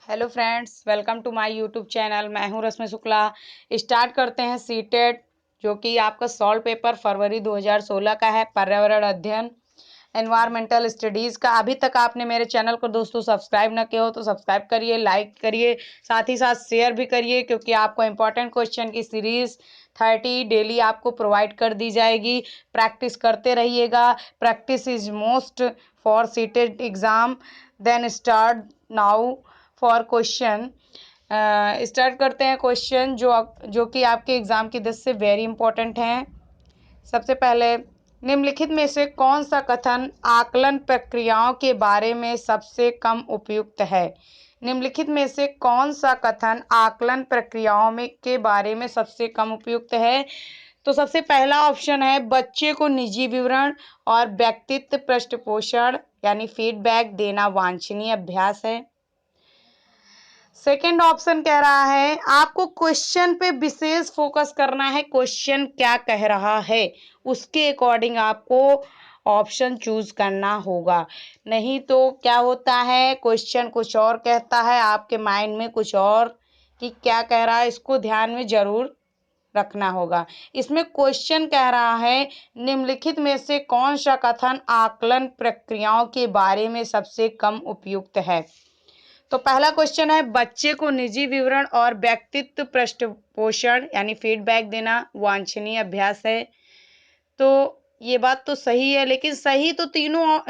Hello friends, welcome to my YouTube channel. मैं हूं रश्मि Shukla. Start करते हैं सीटेट, जो कि आपका सॉल्व पेपर फरवरी 2016 का है। पर्यावरण अध्ययन, एनवायरमेंटल स्टडीज़ का। अभी तक आपने मेरे चैनल को दोस्तों सब्सक्राइब ना किया हो तो सब्सक्राइब करिए, लाइक करिए, साथ ही साथ शेयर भी करिए, क्योंकि आपको इंपॉर्टेंट क्वेश्चन की सीरीज़ 30 डेली आपको प्रोवाइड कर दी जाएगी। प्रैक्टिस करते रहिएगा। Practice is most for CTET exam. Then start now for question. Start करते हैं क्वेश्चन जो कि आपके एग्ज़ाम की दृष्टि से वेरी इंपॉर्टेंट हैं। सबसे पहले, निम्नलिखित में से कौन सा कथन आकलन प्रक्रियाओं के बारे में सबसे कम उपयुक्त है? निम्नलिखित में से कौन सा कथन आकलन प्रक्रियाओं में के बारे में सबसे कम उपयुक्त है? तो सबसे पहला ऑप्शन है, बच्चे को निजी विवरण और व्यक्तित्व पृष्ठपोषण यानी फीडबैक देना वांछनीय अभ्यास है। सेकेंड ऑप्शन कह रहा है, आपको क्वेश्चन पे विशेष फोकस करना है। क्वेश्चन क्या कह रहा है उसके अकॉर्डिंग आपको ऑप्शन चूज करना होगा। नहीं तो क्या होता है, क्वेश्चन कुछ और कहता है, आपके माइंड में कुछ और कि क्या कह रहा है, इसको ध्यान में जरूर रखना होगा। इसमें क्वेश्चन कह रहा है, निम्नलिखित में से कौन सा कथन आकलन प्रक्रियाओं के बारे में सबसे कम उपयुक्त है? तो पहला क्वेश्चन है, बच्चे को निजी विवरण और व्यक्तित्व पृष्ठपोषण यानी फीडबैक देना वांछनीय अभ्यास है। तो ये बात तो सही है, लेकिन सही तो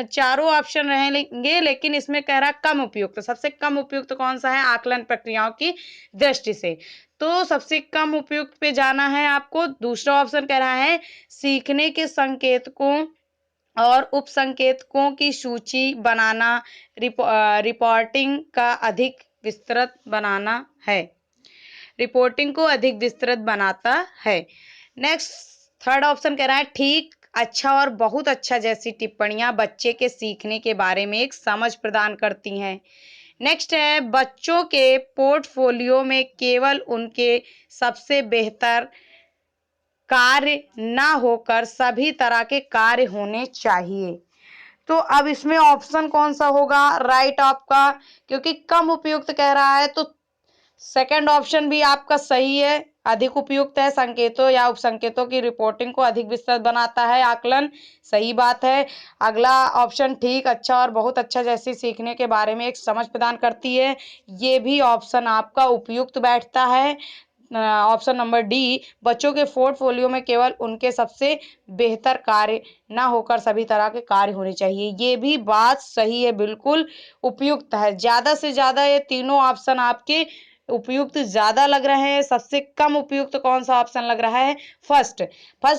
चारों ऑप्शन रहेंगे, लेकिन इसमें कह रहा है कम उपयुक्त। सबसे कम उपयुक्त कौन सा है आकलन प्रक्रियाओं की दृष्टि से? तो सबसे कम उपयुक्त पे जाना है आपको। दूसरा ऑप्शन कह रहा है, सीखने के संकेतकों और उपसंकेतकों की सूची बनाना रिपोर्टिंग का अधिक विस्तृत बनाना है। रिपोर्टिंग को अधिक विस्तृत बनाता है। नेक्स्ट, थर्ड ऑप्शन कह रहा है, ठीक, अच्छा और बहुत अच्छा जैसी टिप्पणियां बच्चे के सीखने के बारे में एक समझ प्रदान करती हैं। नेक्स्ट है, बच्चों के पोर्टफोलियो में केवल उनके सबसे बेहतर कार्य ना होकर सभी तरह के कार्य होने चाहिए। तो अब इसमें ऑप्शन कौन सा होगा राइट आपका? क्योंकि कम उपयुक्त कह रहा है तो सेकंड ऑप्शन भी आपका सही है, अधिक उपयुक्त है। संकेतों या उपसंकेतों की रिपोर्टिंग को अधिक विस्तृत बनाता है आकलन, सही बात है। अगला ऑप्शन, ठीक, अच्छा और बहुत अच्छा जैसी सीखने के बारे में एक समझ प्रदान करती है, ये भी ऑप्शन आपका उपयुक्त बैठता है। ऑप्शन नंबर डी, बच्चों के पोर्टफोलियो में केवल उनके सबसे बेहतर कार्य ना होकर सभी तरह के कार्य होने चाहिए, ये भी बात सही है, बिल्कुल उपयुक्त है। ज्यादा से ज्यादा ये तीनों ऑप्शन आपके उपयुक्त ज्यादा लग रहे हैं। सबसे कम उपयुक्त कौन सा ऑप्शन लग रहा है? फर्स्ट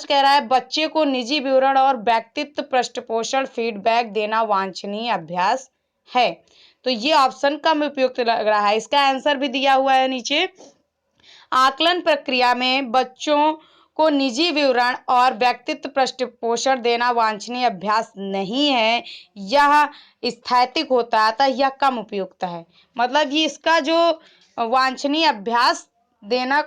कह रहा है, बच्चे को निजी विवरण और व्यक्तित्व पृष्ठपोषण फीडबैक देना वांछनीय अभ्यास है। तो ये ऑप्शन कम उपयुक्त लग रहा है। इसका आंसर भी दिया हुआ है नीचे। आकलन प्रक्रिया में बच्चों को निजी विवरण और व्यक्तित्व पृष्ठपोषण देना वांछनीय अभ्यास नहीं है, यह स्थैतिक होता है, अतः यह कम उपयुक्त है। मतलब ये इसका जो वांछनीय अभ्यास देना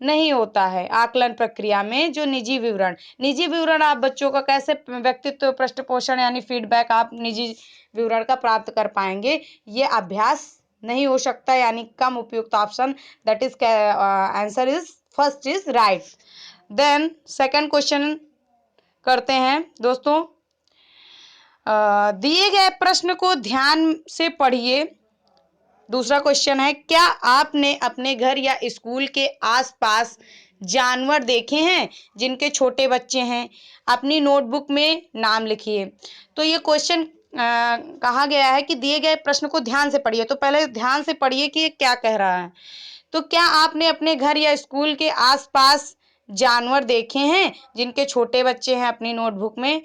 नहीं होता है आकलन प्रक्रिया में। जो निजी विवरण आप बच्चों का कैसे व्यक्तित्व पृष्ठपोषण यानी फीडबैक आप निजी विवरण का प्राप्त कर पाएंगे, ये अभ्यास नहीं हो सकता, यानी कम उपयुक्त option, that is answer is first is right. Then second question करते हैं दोस्तों। दिए गए प्रश्न को ध्यान से पढ़िए। दूसरा क्वेश्चन है, क्या आपने अपने घर या स्कूल के आसपास जानवर देखे हैं जिनके छोटे बच्चे हैं? अपनी नोटबुक में नाम लिखिए। तो ये क्वेश्चन कहा गया है कि दिए गए प्रश्न को ध्यान से पढ़िए। तो पहले ध्यान से पढ़िए कि ये क्या कह रहा है। तो क्या आपने अपने घर या स्कूल के आसपास जानवर देखे हैं जिनके छोटे बच्चे हैं? अपनी नोटबुक में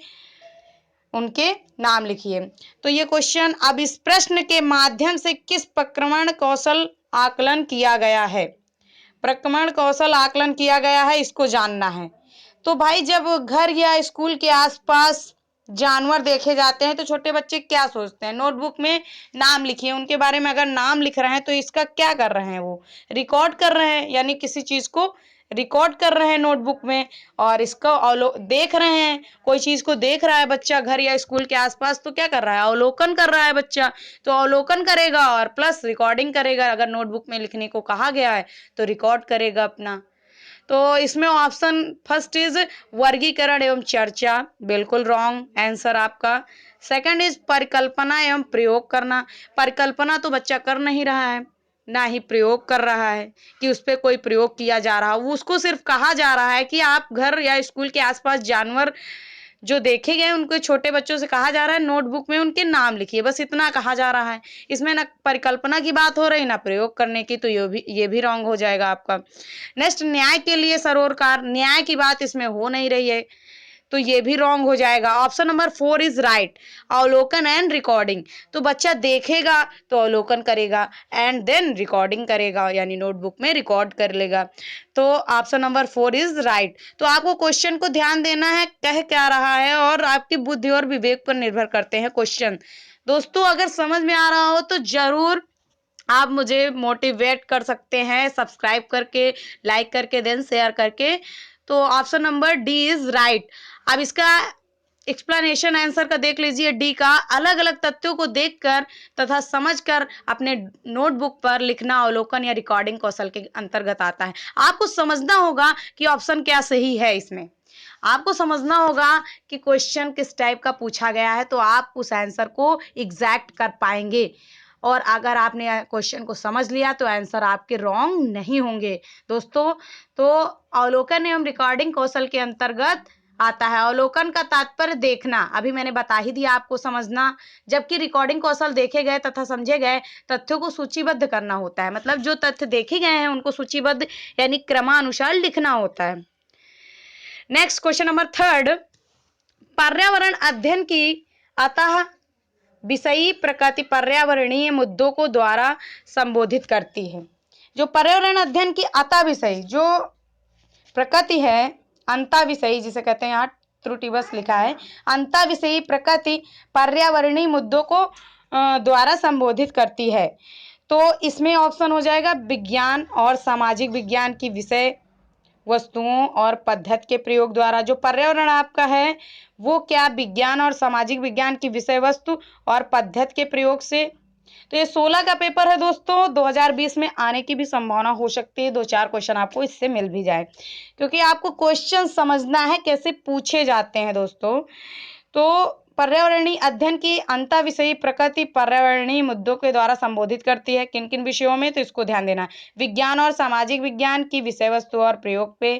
उनके नाम लिखिए। तो ये क्वेश्चन, अब इस प्रश्न के माध्यम से किस प्रक्रमण कौशल आकलन किया गया है? प्रक्रमण कौशल आकलन किया गया है, इसको जानना है। तो भाई, जब घर या स्कूल के आसपास जानवर देखे जाते हैं तो छोटे बच्चे क्या सोचते हैं? नोटबुक में नाम लिखिए। उनके बारे में अगर नाम लिख रहे हैं तो इसका क्या कर रहे हैं? वो रिकॉर्ड कर रहे हैं, यानी किसी चीज को रिकॉर्ड कर रहे हैं नोटबुक में और इसको देख रहे हैं, कोई चीज को देख रहा है बच्चा घर या स्कूल के आसपास, तो क्या कर रहा है, अवलोकन कर रहा है बच्चा, तो अवलोकन करेगा और प्लस रिकॉर्डिंग करेगा। अगर नोटबुक में लिखने को कहा गया है तो रिकॉर्ड करेगा अपना। तो इसमें ऑप्शन फर्स्ट इज वर्गीकरण एवं चर्चा, बिल्कुल रॉन्ग आंसर आपका। सेकंड इज परिकल्पना एवं प्रयोग करना, परिकल्पना तो बच्चा कर नहीं रहा है, ना ही प्रयोग कर रहा है कि उस पर कोई प्रयोग किया जा रहा हो। उसको सिर्फ कहा जा रहा है कि आप घर या स्कूल के आसपास जानवर जो देखे गए उनको छोटे बच्चों से कहा जा रहा है नोटबुक में उनके नाम लिखिए, बस इतना कहा जा रहा है। इसमें ना परिकल्पना की बात हो रही ना प्रयोग करने की, तो ये भी रॉन्ग हो जाएगा आपका। नेक्स्ट, न्याय के लिए सरोकार, न्याय की बात इसमें हो नहीं रही है, तो ये भी रॉन्ग हो जाएगा। ऑप्शन नंबर 4 इज राइट, अवलोकन एंड रिकॉर्डिंग, तो बच्चा देखेगा तो अवलोकन करेगा एंड देन रिकॉर्डिंग करेगा, यानी नोटबुक में रिकॉर्ड कर लेगा। तो ऑप्शन नंबर 4 इज राइट। तो आपको क्वेश्चन को ध्यान देना है कह क्या रहा है, और आपकी बुद्धि और विवेक पर निर्भर करते हैं क्वेश्चन। दोस्तों अगर समझ में आ रहा हो तो जरूर आप मुझे मोटिवेट कर सकते हैं सब्सक्राइब करके, लाइक करके, देन शेयर करके। तो option number D is right. अब इसका एक्सप्लेनेशन आंसर का देख लीजिए, डी का अलग अलग तथ्यों को देखकर तथा समझकर अपने नोटबुक पर लिखना अवलोकन या रिकॉर्डिंग कौशल के अंतर्गत आता है। आपको समझना होगा कि ऑप्शन क्या सही है, इसमें आपको समझना होगा कि क्वेश्चन किस टाइप का पूछा गया है, तो आप उस आंसर को एग्जैक्ट कर पाएंगे। और अगर आपने क्वेश्चन को समझ लिया तो आंसर आपके रॉन्ग नहीं होंगे दोस्तों। तो अवलोकन एवं रिकॉर्डिंग कौशल के अंतर्गत आता है। अवलोकन का तात्पर्य देखना, अभी मैंने बता ही दिया आपको समझना, जबकि रिकॉर्डिंग कौशल देखे गए तथा समझे गए तथ्यों को सूचीबद्ध करना होता है, मतलब जो तथ्य देखे गए हैं उनको सूचीबद्ध यानी क्रमानुसार लिखना होता है। नेक्स्ट क्वेश्चन नंबर 3, पर्यावरण अध्ययन की अतः विषयी प्रकृति पर्यावरणीय मुद्दों को द्वारा संबोधित करती है। जो पर्यावरण अध्ययन की अतः विषयी जो प्रकृति है, अंता विषयी जिसे कहते हैं, यहाँ त्रुटि बस लिखा है, अंता विषयी प्रकृति पर्यावरणीय मुद्दों को द्वारा संबोधित करती है। तो इसमें ऑप्शन हो जाएगा विज्ञान और सामाजिक विज्ञान की विषय वस्तुओं और पद्धति के प्रयोग द्वारा। जो पर्यावरण आपका है वो क्या विज्ञान और सामाजिक विज्ञान की विषय वस्तु और पद्धति के प्रयोग से। तो ये 16 का पेपर है दोस्तों, 2020 में आने की भी संभावना हो सकती है, 2-4 क्वेश्चन आपको इससे मिल भी जाए, क्योंकि आपको क्वेश्चन समझना है कैसे पूछे जाते हैं दोस्तों। तो पर्यावरणीय अध्ययन की अंतर विषयी प्रकृति पर्यावरणीय मुद्दों के द्वारा संबोधित करती है, किन किन विषयों में, तो इसको ध्यान देना, विज्ञान और सामाजिक विज्ञान की विषय वस्तु और प्रयोग पे।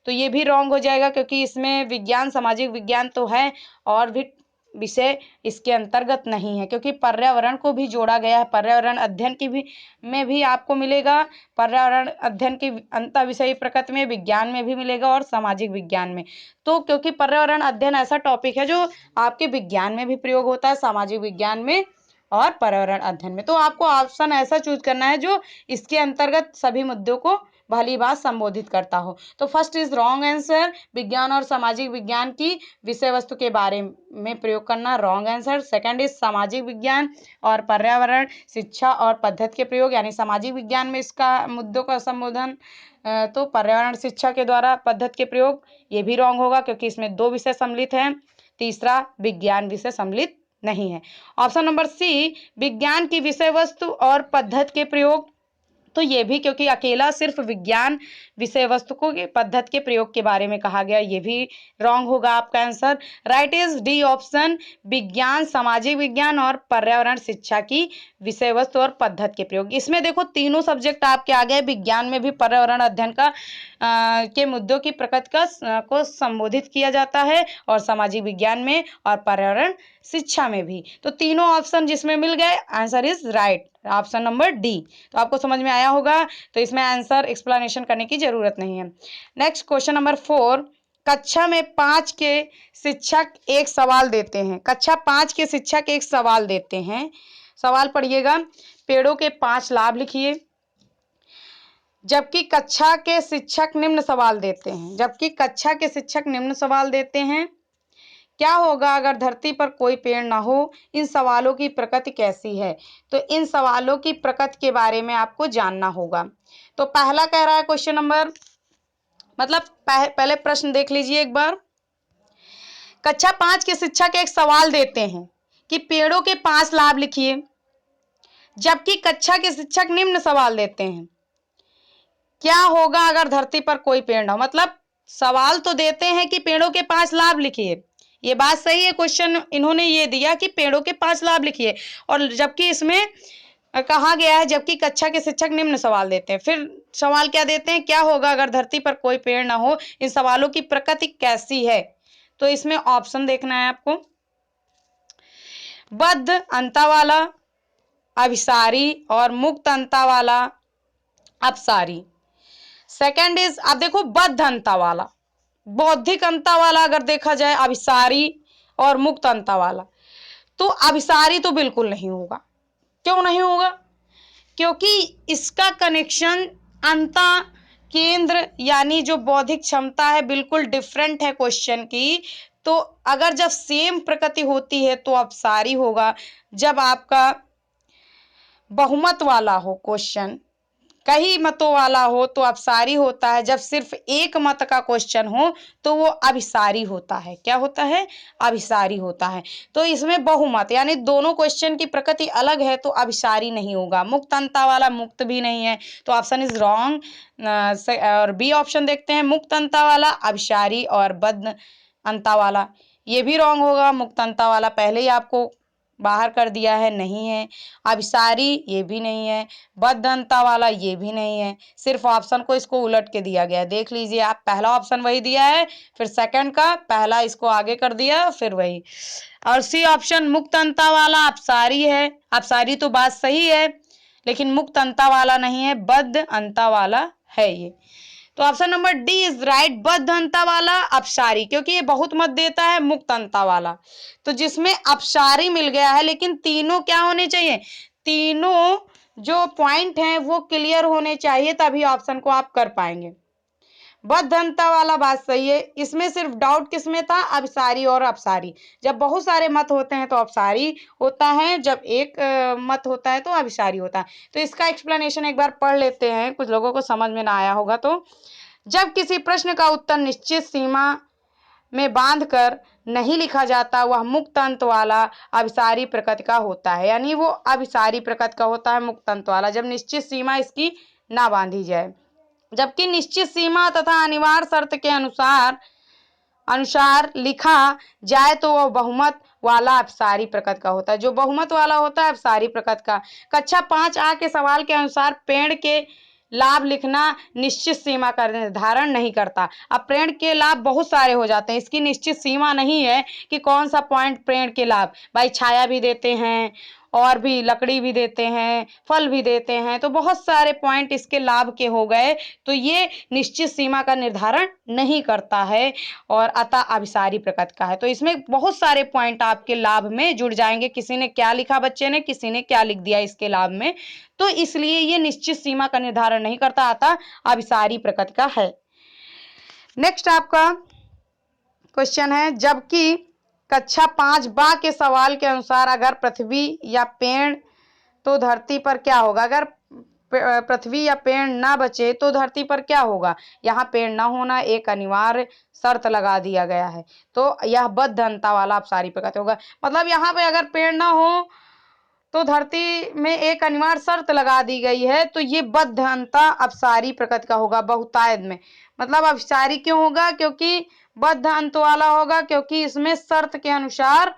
तो ये भी रॉन्ग हो जाएगा, क्योंकि इसमें विज्ञान सामाजिक विज्ञान तो है और भी विषय इसके अंतर्गत नहीं है, क्योंकि पर्यावरण को भी जोड़ा गया है। पर्यावरण अध्ययन की भी में भी आपको मिलेगा, पर्यावरण अध्ययन की अंतर विषयी प्रकृति में, विज्ञान में भी मिलेगा और सामाजिक विज्ञान में। तो क्योंकि पर्यावरण अध्ययन ऐसा टॉपिक है जो आपके विज्ञान में भी प्रयोग होता है, सामाजिक विज्ञान में और पर्यावरण अध्ययन में। तो आपको ऑप्शन ऐसा चूज करना है जो इसके अंतर्गत सभी मुद्दों को भली बात संबोधित करता हो। तो फर्स्ट इज रॉन्ग आंसर, विज्ञान और सामाजिक विज्ञान की विषय वस्तु के बारे में प्रयोग करना, रॉन्ग आंसर। सेकंड इज सामाजिक विज्ञान और पर्यावरण शिक्षा और पद्धति के प्रयोग, यानी सामाजिक विज्ञान में इसका मुद्दों का संबोधन, तो पर्यावरण शिक्षा के द्वारा पद्धति के प्रयोग, ये भी रॉन्ग होगा क्योंकि इसमें 2 विषय सम्मिलित हैं। तीसरा विज्ञान विषय सम्मिलित नहीं है। ऑप्शन नंबर सी, विज्ञान की विषय वस्तु और पद्धति के प्रयोग, तो ये भी क्योंकि अकेला सिर्फ विज्ञान विषय वस्तु को पद्धति के प्रयोग के बारे में कहा गया, ये भी रॉन्ग होगा आपका answer. Right is D option, विज्ञान सामाजिक विज्ञान और पर्यावरण शिक्षा की विषय वस्तु और पद्धति के प्रयोग। इसमें देखो तीनों सब्जेक्ट आपके आ गए, विज्ञान में भी पर्यावरण अध्ययन का के मुद्दों की प्रकृति का को संबोधित किया जाता है और सामाजिक विज्ञान में और पर्यावरण शिक्षा में भी। तो तीनों ऑप्शन जिसमें मिल गए, answer is right, option number D. तो आपको समझ में आया होगा, तो इसमें आंसर एक्सप्लेनेशन करने की जरूरत नहीं है। नेक्स्ट क्वेश्चन नंबर 4, कक्षा में 5 के शिक्षक एक सवाल देते हैं। कक्षा 5 के शिक्षक एक सवाल देते हैं। सवाल पढ़िएगा, पेड़ों के 5 लाभ लिखिए। जबकि कक्षा के शिक्षक निम्न सवाल देते हैं, जबकि कक्षा के शिक्षक निम्न सवाल देते हैं, क्या होगा अगर धरती पर कोई पेड़ ना हो, इन सवालों की प्रकृति कैसी है। तो इन सवालों की प्रकृति के बारे में आपको जानना होगा। तो पहला कह रहा है क्वेश्चन नंबर मतलब पहले प्रश्न देख लीजिए एक बार। कक्षा 5 के शिक्षक एक सवाल देते हैं कि पेड़ों के 5 लाभ लिखिए, जबकि कक्षा के शिक्षक निम्न सवाल देते हैं, क्या होगा अगर धरती पर कोई पेड़ ना हो। मतलब सवाल तो देते हैं कि पेड़ों के 5 लाभ लिखिए, ये बात सही है, क्वेश्चन इन्होंने ये दिया कि पेड़ों के 5 लाभ लिखिए, और जबकि इसमें कहा गया है जबकि कक्षा के शिक्षक निम्न सवाल देते हैं। फिर सवाल क्या देते हैं, क्या होगा अगर धरती पर कोई पेड़ ना हो, इन सवालों की प्रकृति कैसी है। तो इसमें ऑप्शन देखना है आपको, बद्ध अंता वाला, अभिसारी और मुक्त अंता वाला, अपसारी। सेकंड इज, आप देखो बद्ध अंता वाला, बौद्धिक अंता वाला अगर देखा जाए, अभिसारी और मुक्त अंता वाला। तो अभिसारी तो बिल्कुल नहीं होगा। क्यों नहीं होगा? क्योंकि इसका कनेक्शन अंता केंद्र यानी जो बौद्धिक क्षमता है बिल्कुल डिफरेंट है क्वेश्चन की। तो अगर जब सेम प्रकृति होती है तो अपसारी होगा। जब आपका बहुमत वाला हो क्वेश्चन, कई मतों वाला हो तो अपसारी होता है। जब सिर्फ एक मत का क्वेश्चन हो तो वो अभिसारी होता है। क्या होता है? अभिसारी होता है। तो इसमें बहुमत यानी दोनों क्वेश्चन की प्रकृति अलग है तो अभिसारी नहीं होगा। मुक्त अंता वाला मुक्त भी नहीं है, तो ऑप्शन इज रॉन्ग। और बी ऑप्शन देखते हैं, मुक्त अंता वाला, अभिसारी और बद्ध अंता वाला, ये भी रॉन्ग होगा। मुक्त अंता वाला पहले ही आपको बाहर कर दिया है, नहीं है। अभिसारी ये भी नहीं है, बद्ध अंता वाला ये भी नहीं है। सिर्फ ऑप्शन को इसको उलट के दिया गया है। देख लीजिए आप, पहला ऑप्शन वही दिया है, फिर सेकंड का पहला इसको आगे कर दिया, फिर वही। और सी ऑप्शन मुक्त अंता वाला अपसारी है। अपसारी तो बात सही है, लेकिन मुक्त अंता वाला नहीं है, बद्ध अंता वाला है ये। तो option number D is right, बद्ध अंता वाला अपसारी, क्योंकि ये बहुत मत देता है मुक्त अंता वाला। तो जिसमें अपसारी मिल गया है, लेकिन तीनों क्या होने चाहिए, तीनों जो पॉइंट हैं वो क्लियर होने चाहिए, तभी ऑप्शन को आप कर पाएंगे। बद्ध अंता वाला बात सही है। इसमें सिर्फ डाउट किसमें था, अपसारी और अपसारी। जब बहुत सारे मत होते हैं तो अपसारी होता है, जब एक मत होता है तो अभिसारी होता है। तो इसका एक्सप्लेनेशन एक बार पढ़ लेते हैं, कुछ लोगों को समझ में ना आया होगा। तो जब किसी प्रश्न का उत्तर निश्चित सीमा में बांध कर नहीं लिखा जाता, वह मुक्त अंत वाला अभिसारी प्रकृति का होता है। यानी वो अभिसारी प्रकृति का होता है मुक्त अंत वाला, जब निश्चित सीमा इसकी ना बांधी जाए। जबकि निश्चित सीमा तथा अनिवार्य शर्त के अनुसार लिखा जाए तो वह बहुमत वाला अपसारी प्रकृति का होता है। जो बहुमत वाला होता है अपसारी प्रकृति का। कक्षा 5A के सवाल के अनुसार पेड़ के लाभ लिखना निश्चित सीमा का निर्धारण नहीं करता। अब पेड़ के लाभ बहुत सारे हो जाते हैं, इसकी निश्चित सीमा नहीं है कि कौन सा पॉइंट पेड़ के लाभ। भाई छाया भी देते हैं, और भी लकड़ी भी देते हैं, फल भी देते हैं, तो बहुत सारे पॉइंट इसके लाभ के हो गए। तो ये निश्चित सीमा का निर्धारण नहीं करता है और अतः अभिसारी प्रकृति का है। तो इसमें बहुत सारे पॉइंट आपके लाभ में जुड़ जाएंगे। किसी ने क्या लिखा, बच्चे ने किसी ने क्या लिख दिया इसके लाभ में, तो इसलिए ये निश्चित सीमा का निर्धारण नहीं करता, अतः अभिसारी प्रकृति का है। नेक्स्ट आपका क्वेश्चन है, जबकि कक्षा 5 के सवाल के अनुसार अगर पृथ्वी या पेड़ तो धरती पर क्या होगा। अगर पृथ्वी या पेड़ ना बचे तो धरती पर क्या होगा। यहाँ पेड़ ना होना एक अनिवार्य शर्त लगा दिया गया है, तो यह बद्ध अंता वाला अपसारी प्रकृति होगा। मतलब यहाँ पे अगर पेड़ ना हो तो धरती में एक अनिवार्य शर्त लगा दी गई है, तो ये बद्ध अंता अपसारी प्रकृति का होगा बहुतायत में। मतलब अपसारी क्यों होगा, क्योंकि बद्ध अंत वाला होगा, क्योंकि इसमें शर्त के अनुसार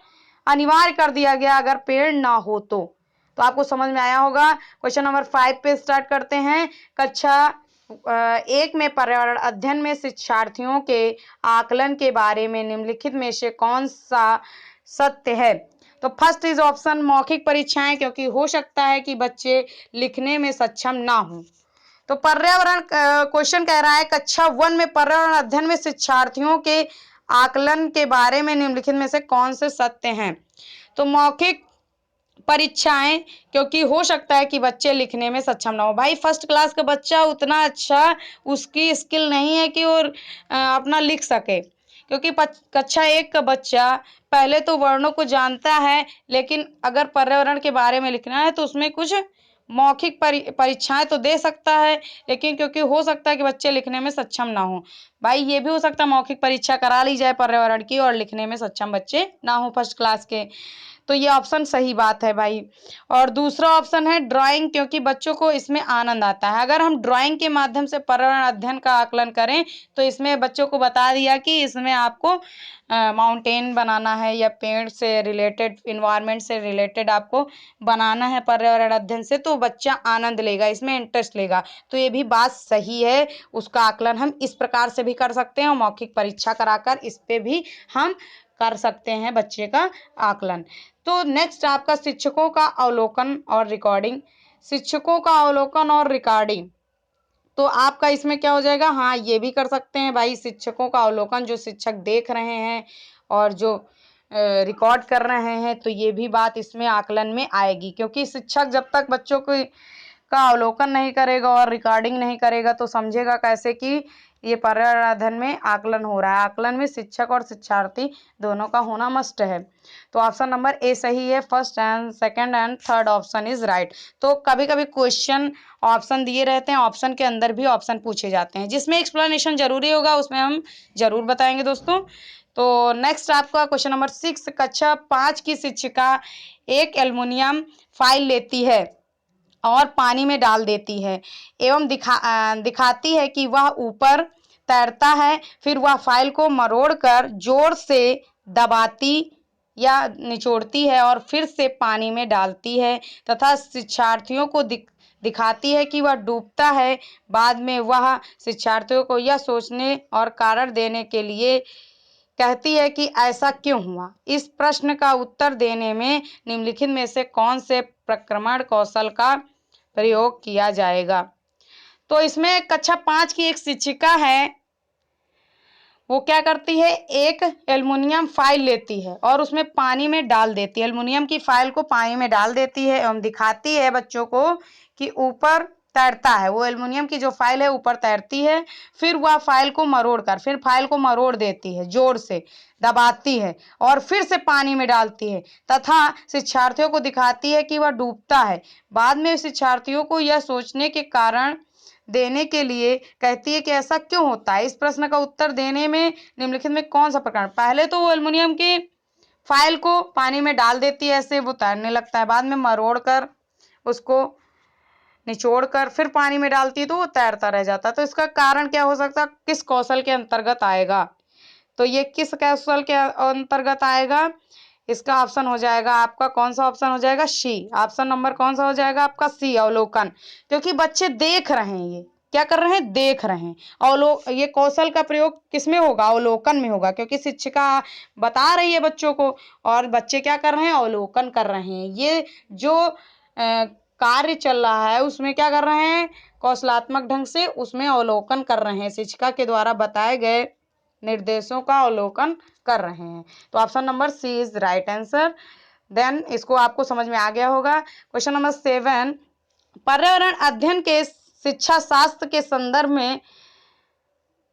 अनिवार्य कर दिया गया अगर पेड़ ना हो तो आपको समझ में आया होगा। क्वेश्चन नंबर 5 पे स्टार्ट करते हैं। कक्षा 1 में पर्यावरण अध्ययन में शिक्षार्थियों के आकलन के बारे में निम्नलिखित में से कौन सा सत्य है। तो फर्स्ट इज ऑप्शन मौखिक परीक्षाएं, क्योंकि हो सकता है कि बच्चे लिखने में सक्षम ना हो। तो पर्यावरण क्वेश्चन कह रहा है कक्षा 1 में पर्यावरण अध्ययन में शिक्षार्थियों के आकलन के बारे में निम्नलिखित में से कौन से सत्य हैं। तो मौखिक परीक्षाएं, क्योंकि हो सकता है कि बच्चे लिखने में सक्षम ना हो। भाई फर्स्ट क्लास का बच्चा उतना अच्छा उसकी स्किल नहीं है कि वो अपना लिख सके, क्योंकि कक्षा 1 का बच्चा पहले तो वर्णों को जानता है, लेकिन अगर पर्यावरण के बारे में लिखना है तो उसमें कुछ मौखिक परीक्षाएं तो दे सकता है, लेकिन क्योंकि हो सकता है कि बच्चे लिखने में सक्षम ना हो। भाई ये भी हो सकता है मौखिक परीक्षा करा ली जाए पर्यावरण की और लिखने में सक्षम बच्चे ना हो फर्स्ट क्लास के, तो ये ऑप्शन सही बात है भाई। और दूसरा ऑप्शन है ड्राइंग, क्योंकि बच्चों को इसमें आनंद आता है। अगर हम ड्राइंग के माध्यम से पर्यावरण अध्ययन का आकलन करें तो इसमें बच्चों को बता दिया कि इसमें आपको माउंटेन बनाना है या पेड़ से रिलेटेड, इन्वायरमेंट से रिलेटेड आपको बनाना है पर्यावरण अध्ययन से, तो बच्चा आनंद लेगा, इसमें इंटरेस्ट लेगा। तो ये भी बात सही है, उसका आकलन हम इस प्रकार से भी कर सकते हैं और मौखिक परीक्षा कराकर इस पे भी हम कर सकते हैं बच्चे का आकलन। तो नेक्स्ट आपका शिक्षकों का अवलोकन और रिकॉर्डिंग। शिक्षकों का अवलोकन और रिकॉर्डिंग, तो आपका इसमें क्या हो जाएगा, हाँ ये भी कर सकते हैं भाई। शिक्षकों का अवलोकन, जो शिक्षक देख रहे हैं और जो रिकॉर्ड कर रहे हैं, तो ये भी बात इसमें आकलन में आएगी, क्योंकि शिक्षक जब तक बच्चों को का अवलोकन नहीं करेगा और रिकॉर्डिंग नहीं करेगा तो समझेगा कैसे कि ये पर्यावरण अध्ययन में आकलन हो रहा है। आकलन में शिक्षक और शिक्षार्थी दोनों का होना मस्ट है। तो ऑप्शन नंबर ए सही है। First and second and third option is right. तो कभी कभी क्वेश्चन ऑप्शन दिए रहते हैं, ऑप्शन के अंदर भी ऑप्शन पूछे जाते हैं, जिसमें एक्सप्लेनेशन जरूरी होगा उसमें हम जरूर बताएंगे दोस्तों। तो नेक्स्ट आपका क्वेश्चन नंबर 6, कक्षा 5 की शिक्षिका एक एल्युमिनियम फाइल लेती है और पानी में डाल देती है एवं दिखाती है कि वह ऊपर तैरता है। फिर वह फाइल को मरोड़कर जोर से दबाती या निचोड़ती है और फिर से पानी में डालती है तथा शिक्षार्थियों को दिखाती है कि वह डूबता है। बाद में वह शिक्षार्थियों को यह सोचने और कारण देने के लिए कहती है कि ऐसा क्यों हुआ। इस प्रश्न का उत्तर देने में निम्नलिखित में से कौन से प्रक्रमण कौशल का प्रयोग किया जाएगा। तो इसमें कक्षा 5 की एक शिक्षिका है, वो क्या करती है, एक एल्युमिनियम फाइल लेती है और उसमें पानी में डाल देती है। एल्युमिनियम की फाइल को पानी में डाल देती है एवं दिखाती है बच्चों को कि ऊपर तैरता है। वो एल्युमिनियम की जो फाइल है ऊपर तैरती है। फिर वह फाइल को मरोड़कर, फिर फाइल को मरोड़ देती है, जोर से दबाती है और फिर से पानी में डालती है तथा शिक्षार्थियों को दिखाती है कि वह डूबता है। बाद में शिक्षार्थियों को यह सोचने के कारण देने के लिए कहती है कि ऐसा क्यों होता है। इस प्रश्न का उत्तर देने में निम्नलिखित में कौन सा प्रकरण। पहले तो वो एल्युमिनियम की फाइल को पानी में डाल देती है, ऐसे वो तैरने लगता है। बाद में मरोड़ कर, उसको निचोड़ कर फिर पानी में डालती है तो वो तैरता रह जाता है। तो इसका कारण क्या हो सकता है, किस कौशल के अंतर्गत आएगा। तो ये किस कौशल के अंतर्गत आएगा, इसका ऑप्शन हो जाएगा आपका, कौन सा ऑप्शन हो जाएगा, सी। ऑप्शन नंबर कौन सा हो जाएगा आपका, सी, अवलोकन। क्योंकि बच्चे देख रहे हैं, ये क्या कर रहे हैं, देख रहे हैं। ये कौशल का प्रयोग किसमें होगा, अवलोकन में होगा, क्योंकि शिक्षिका बता रही है बच्चों को और बच्चे क्या कर रहे हैं, अवलोकन कर रहे हैं। ये जो कार्य चल रहा है उसमें क्या कर रहे हैं, कौशलात्मक ढंग से उसमें अवलोकन कर रहे हैं, शिक्षिका के द्वारा बताए गए निर्देशों का अवलोकन कर रहे हैं। तो option number C is right answer. Then इसको आपको समझ में आ गया होगा। क्वेश्चन नंबर 7, पर्यावरण अध्ययन के शिक्षा शास्त्र के संदर्भ में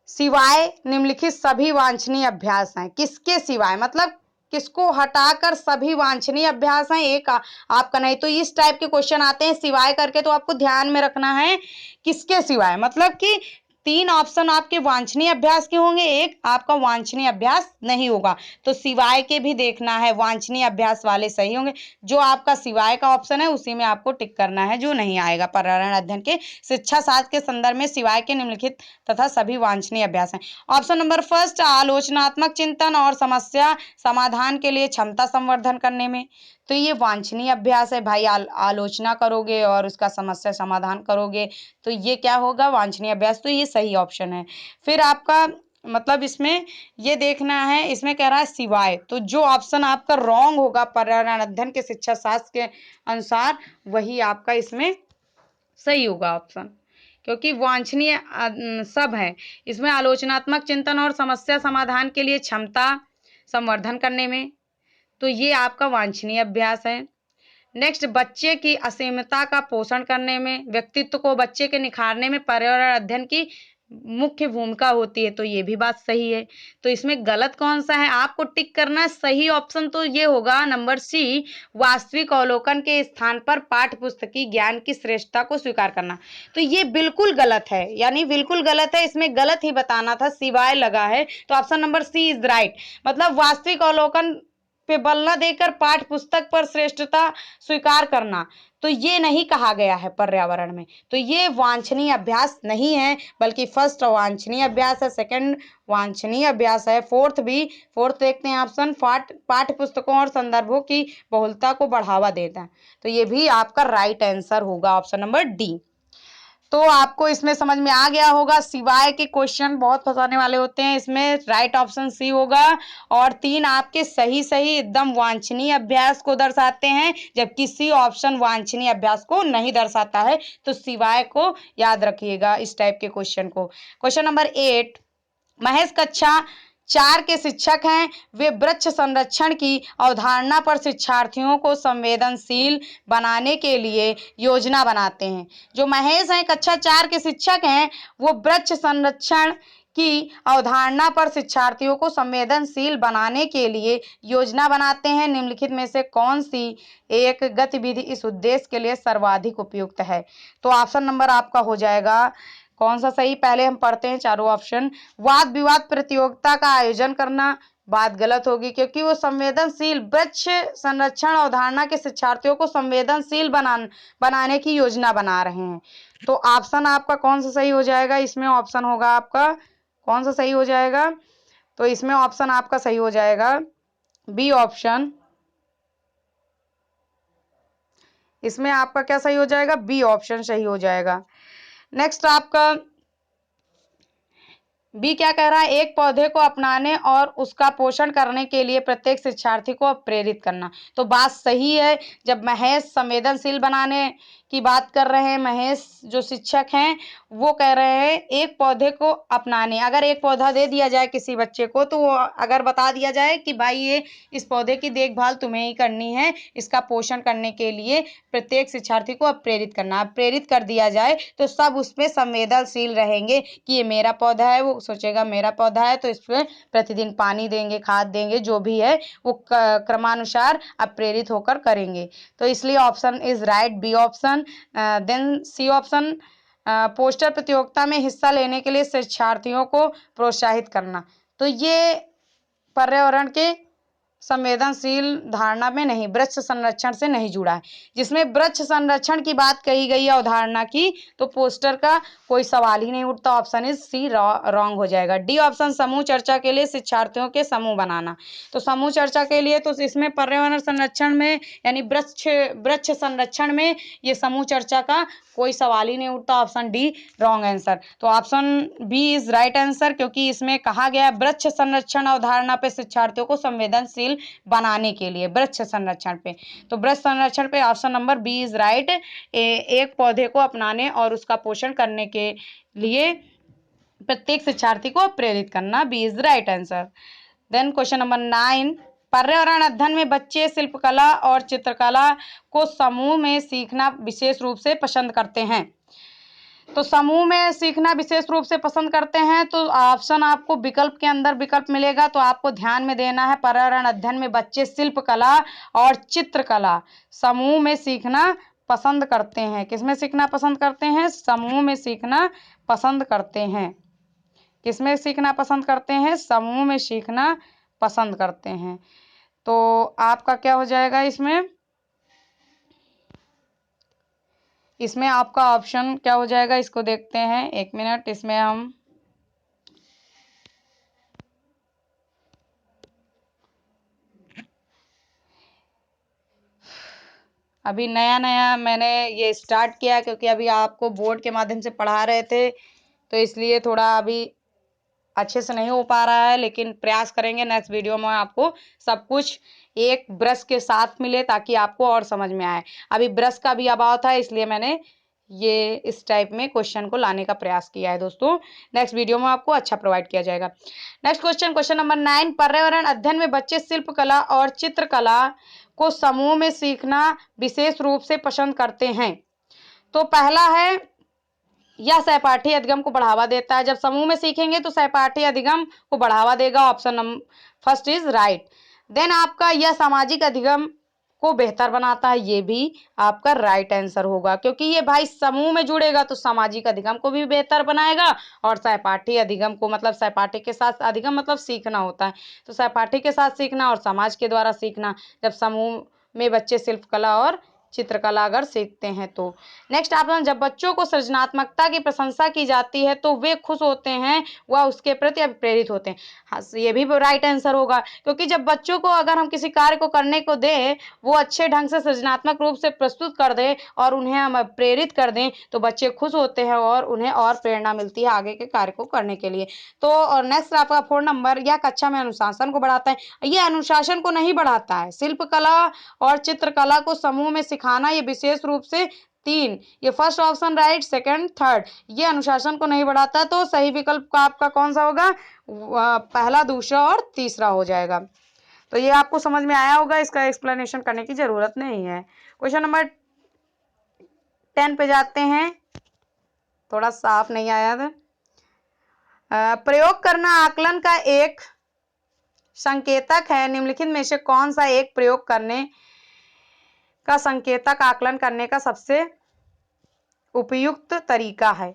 सिवाय निम्नलिखित सभी वांछनीय अभ्यास हैं। किसके सिवाय, मतलब किसको हटाकर सभी वांछनीय अभ्यास हैं, एक आपका नहीं। तो इस टाइप के क्वेश्चन आते हैं सिवाय करके, तो आपको ध्यान में रखना है किसके सिवाय, मतलब कि 3 ऑप्शन आपके वांछनीय अभ्यास के होंगे, एक आपका वांछनीय अभ्यास नहीं होगा। तो सिवाय के भी देखना है, वांछनीय अभ्यास वाले सही होंगे। जो आपका सिवाय का ऑप्शन है उसी में आपको टिक करना है, जो नहीं आएगा। पर्यावरण अध्ययन के शिक्षा शास्त्र के संदर्भ में सिवाय के निम्नलिखित तथा सभी वांछनीय अभ्यास हैं। ऑप्शन नंबर फर्स्ट, आलोचनात्मक चिंतन और समस्या समाधान के लिए क्षमता संवर्धन करने में। तो ये वांछनीय अभ्यास है भाई, आलोचना करोगे और उसका समस्या समाधान करोगे, तो ये क्या होगा, वांछनीय अभ्यास। तो ये सही ऑप्शन है। फिर आपका मतलब इसमें ये देखना है, इसमें कह रहा है सिवाय, तो जो ऑप्शन आपका रॉन्ग होगा पर्यावरण अध्ययन के शिक्षा शास्त्र के अनुसार, वही आपका इसमें सही होगा ऑप्शन, क्योंकि वांछनीय सब है इसमें। आलोचनात्मक चिंतन और समस्या समाधान के लिए क्षमता संवर्धन करने में, तो ये आपका वांछनीय अभ्यास है। नेक्स्ट, बच्चे की असीमता का पोषण करने में, व्यक्तित्व को बच्चे के निखारने में पर्यावरण अध्ययन की मुख्य भूमिका होती है, तो ये भी बात सही है। तो इसमें गलत कौन सा है, आपको टिक करना है। सही ऑप्शन तो ये होगा नंबर सी, वास्तविक अवलोकन के स्थान पर पाठ्य पुस्तकीय ज्ञान की श्रेष्ठता को स्वीकार करना। तो ये बिल्कुल गलत है, यानी बिल्कुल गलत है, इसमें गलत ही बताना था, सिवाय लगा है। तो option number C is right. मतलब वास्तविक अवलोकन पे बल न देकर पाठ्य पुस्तक पर श्रेष्ठता स्वीकार करना, तो ये नहीं कहा गया है पर्यावरण में। तो ये वांछनीय अभ्यास नहीं है, बल्कि फर्स्ट वांछनीय अभ्यास है, सेकंड वांछनीय अभ्यास है, फोर्थ देखते हैं ऑप्शन, पाठ्य पुस्तकों और संदर्भों की बहुलता को बढ़ावा देता है। तो ये भी आपका राइट आंसर होगा, ऑप्शन नंबर डी। तो आपको इसमें समझ में आ गया होगा, सिवाय के क्वेश्चन बहुत फंसाने वाले होते हैं, इसमें राइट ऑप्शन सी होगा। और 3 आपके सही सही एकदम वांछनीय अभ्यास को दर्शाते हैं, जबकि सी ऑप्शन वांछनीय अभ्यास को नहीं दर्शाता है। तो सिवाय को याद रखिएगा इस टाइप के क्वेश्चन को। क्वेश्चन नंबर 8, महेश कक्षा 4 के शिक्षक हैं। वे वृक्ष संरक्षण की अवधारणा पर शिक्षार्थियों को संवेदनशील बनाने के लिए योजना बनाते हैं। जो महेश हैं, कक्षा 4 के शिक्षक हैं, वो वृक्ष संरक्षण की अवधारणा पर शिक्षार्थियों को संवेदनशील बनाने के लिए योजना बनाते हैं। निम्नलिखित में से कौन सी एक गतिविधि इस उद्देश्य के लिए सर्वाधिक उपयुक्त है? तो ऑप्शन नंबर आपका हो जाएगा कौन सा सही, पहले हम पढ़ते हैं चारों ऑप्शन। वाद विवाद प्रतियोगिता का आयोजन करना, बात गलत होगी, क्योंकि वो संवेदनशील वृक्ष संरक्षण अवधारणा के शिक्षार्थियों को संवेदनशील बनाने की योजना बना रहे हैं। तो ऑप्शन आपका कौन सा सही हो जाएगा? इसमें ऑप्शन होगा आपका कौन सा सही हो जाएगा? तो इसमें ऑप्शन आपका सही हो जाएगा बी ऑप्शन। इसमें आपका क्या सही हो जाएगा? बी ऑप्शन सही हो जाएगा। नेक्स्ट आपका बी क्या कह रहा है? एक पौधे को अपनाने और उसका पोषण करने के लिए प्रत्येक शिक्षार्थी को प्रेरित करना। तो बात सही है, जब महेश संवेदनशील बनाने की बात कर रहे हैं, महेश जो शिक्षक हैं वो कह रहे हैं एक पौधे को अपनाने, अगर एक पौधा दे दिया जाए किसी बच्चे को, तो वो अगर बता दिया जाए कि भाई ये इस पौधे की देखभाल तुम्हें ही करनी है, इसका पोषण करने के लिए प्रत्येक शिक्षार्थी को प्रेरित करना, प्रेरित कर दिया जाए, तो सब उसमें संवेदनशील रहेंगे कि ये मेरा पौधा है, वो सोचेगा मेरा पौधा है, तो इसमें प्रतिदिन पानी देंगे, खाद देंगे, जो भी है वो क्रमानुसार अब प्रेरित होकर करेंगे। तो इसलिए option is right, B option. Then C option, poster प्रतियोगिता में हिस्सा लेने के लिए शिक्षार्थियों को प्रोत्साहित करना। तो ये पर्यावरण के संवेदनशील धारणा में नहीं, वृक्ष संरक्षण से नहीं जुड़ा है। जिसमें वृक्ष संरक्षण की बात कही गई है अवधारणा की, तो पोस्टर का कोई सवाल ही नहीं उठता। ऑप्शन इज सी रॉन्ग हो जाएगा। डी ऑप्शन, समूह चर्चा के लिए शिक्षार्थियों के समूह बनाना। तो समूह चर्चा के लिए तो इसमें पर्यावरण संरक्षण में यानी वृक्ष संरक्षण में ये समूह चर्चा का कोई सवाल ही नहीं उठता। Option D wrong answer. तो option B is right answer, क्योंकि इसमें कहा गया वृक्ष संरक्षण अवधारणा पे शिक्षार्थियों को संवेदनशील बनाने के लिए, वृक्ष संरक्षण पे। तो वृक्ष संरक्षण पे option number B is right. एक पौधे को अपनाने और उसका पोषण करने के लिए प्रत्येक शिक्षार्थी को प्रेरित करना, B is right answer. Then question number 9, पर्यावरण अध्ययन में बच्चे शिल्पकला और चित्रकला को समूह में सीखना विशेष रूप से पसंद करते हैं। तो समूह में सीखना विशेष रूप से पसंद करते हैं, तो ऑप्शन आपको विकल्प के अंदर विकल्प मिलेगा, तो आपको ध्यान में देना है। पर्यावरण अध्ययन में बच्चे शिल्पकला और चित्रकला समूह में सीखना पसंद करते हैं। किसमें सीखना पसंद करते हैं? समूह में सीखना पसंद करते हैं। किसमें सीखना पसंद करते हैं? समूह में सीखना पसंद करते हैं। तो आपका क्या हो जाएगा इसमें? इसमें आपका ऑप्शन क्या हो जाएगा, इसको देखते हैं, एक मिनट। इसमें हम अभी नया नया मैंने ये स्टार्ट किया, क्योंकि अभी आपको बोर्ड के माध्यम से पढ़ा रहे थे, तो इसलिए थोड़ा अभी अच्छे से नहीं हो पा रहा है, लेकिन प्रयास करेंगे नेक्स्ट वीडियो में आपको सब कुछ एक ब्रश के साथ मिले, ताकि आपको और समझ में आए। अभी ब्रश का भी अभाव था, इसलिए मैंने ये इस टाइप में क्वेश्चन को लाने का प्रयास किया है दोस्तों। नेक्स्ट वीडियो में आपको अच्छा प्रोवाइड किया जाएगा। नेक्स्ट क्वेश्चन, क्वेश्चन नंबर 9, पर्यावरण अध्ययन में बच्चे शिल्पकला और चित्रकला को समूह में सीखना विशेष रूप से पसंद करते हैं। तो पहला है या सहपाठी अधिगम को बढ़ावा देता है। जब समूह में सीखेंगे तो सहपाठी अधिगम को बढ़ावा देगा। Option number first is right. Then आपका यह सामाजिक अधिगम को बेहतर बनाता है, ये भी आपका राइट आंसर होगा, क्योंकि ये भाई समूह में जुड़ेगा तो सामाजिक अधिगम को भी बेहतर बनाएगा और सहपाठी अधिगम को, मतलब सहपाठी के साथ अधिगम मतलब सीखना होता है, तो सहपाठी के साथ सीखना और समाज के द्वारा सीखना, जब समूह में बच्चे शिल्पकला और चित्रकला अगर सीखते हैं तो। नेक्स्ट ऑप्शन, जब बच्चों को सृजनात्मकता की प्रशंसा की जाती है तो वे खुश होते हैं, वह उसके प्रति प्रेरित होते हैं। हाँ, ये भी राइट आंसर होगा, क्योंकि जब बच्चों को अगर हम किसी कार्य को करने को दें, वो अच्छे ढंग से सृजनात्मक रूप से प्रस्तुत कर दें और उन्हें हम प्रेरित कर दें तो बच्चे खुश होते हैं और उन्हें और प्रेरणा मिलती है आगे के कार्य को करने के लिए। तो नेक्स्ट आपका 4 नंबर, यह कक्षा में अनुशासन को बढ़ाता है। ये अनुशासन को नहीं बढ़ाता है। शिल्पकला और चित्रकला को समूह में सिखाना, ये विशेष रूप से 3, ये first option right, second, third, ये अनुशासन को नहीं बढ़ाता। तो सही विकल्प का आपका कौन सा होगा? पहला, दूसरा और तीसरा हो जाएगा। तो ये आपको समझ में आया होगा, इसका एक्सप्लेनेशन करने की जरूरत नहीं है। क्वेश्चन नंबर 10 पे जाते हैं, थोड़ा साफ नहीं आया था। प्रयोग करना आकलन का एक संकेतक है, निम्नलिखित में से कौन सा एक प्रयोग करने का संकेतक आकलन करने का सबसे उपयुक्त तरीका है?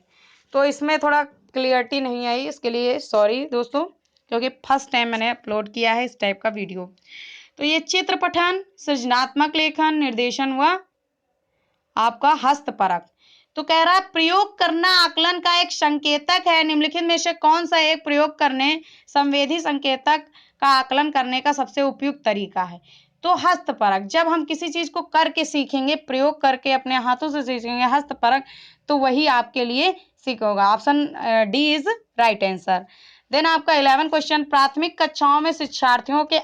तो इसमें थोड़ा क्लियरिटी नहीं आई, इसके लिए सॉरी दोस्तों, क्योंकि फर्स्ट टाइम मैंने अपलोड किया है इस टाइप का वीडियो। तो ये चित्र पठन, सृजनात्मक लेखन, निर्देशन व आपका हस्तपरक। तो कह रहा है प्रयोग करना आकलन का एक संकेतक है, निम्नलिखित में से कौन सा एक प्रयोग करने संवेदी संकेतक का आकलन करने का सबसे उपयुक्त तरीका है? तो हस्तपरक। जब हम किसी चीज को करके सीखेंगे, प्रयोग करके अपने हाथों से सीखेंगे हस्तपरक, तो वही आपके लिए सीख होगा। Option D is right answer. Then आपका 11 क्वेश्चन, प्राथमिक कक्षाओं में शिक्षार्थियों के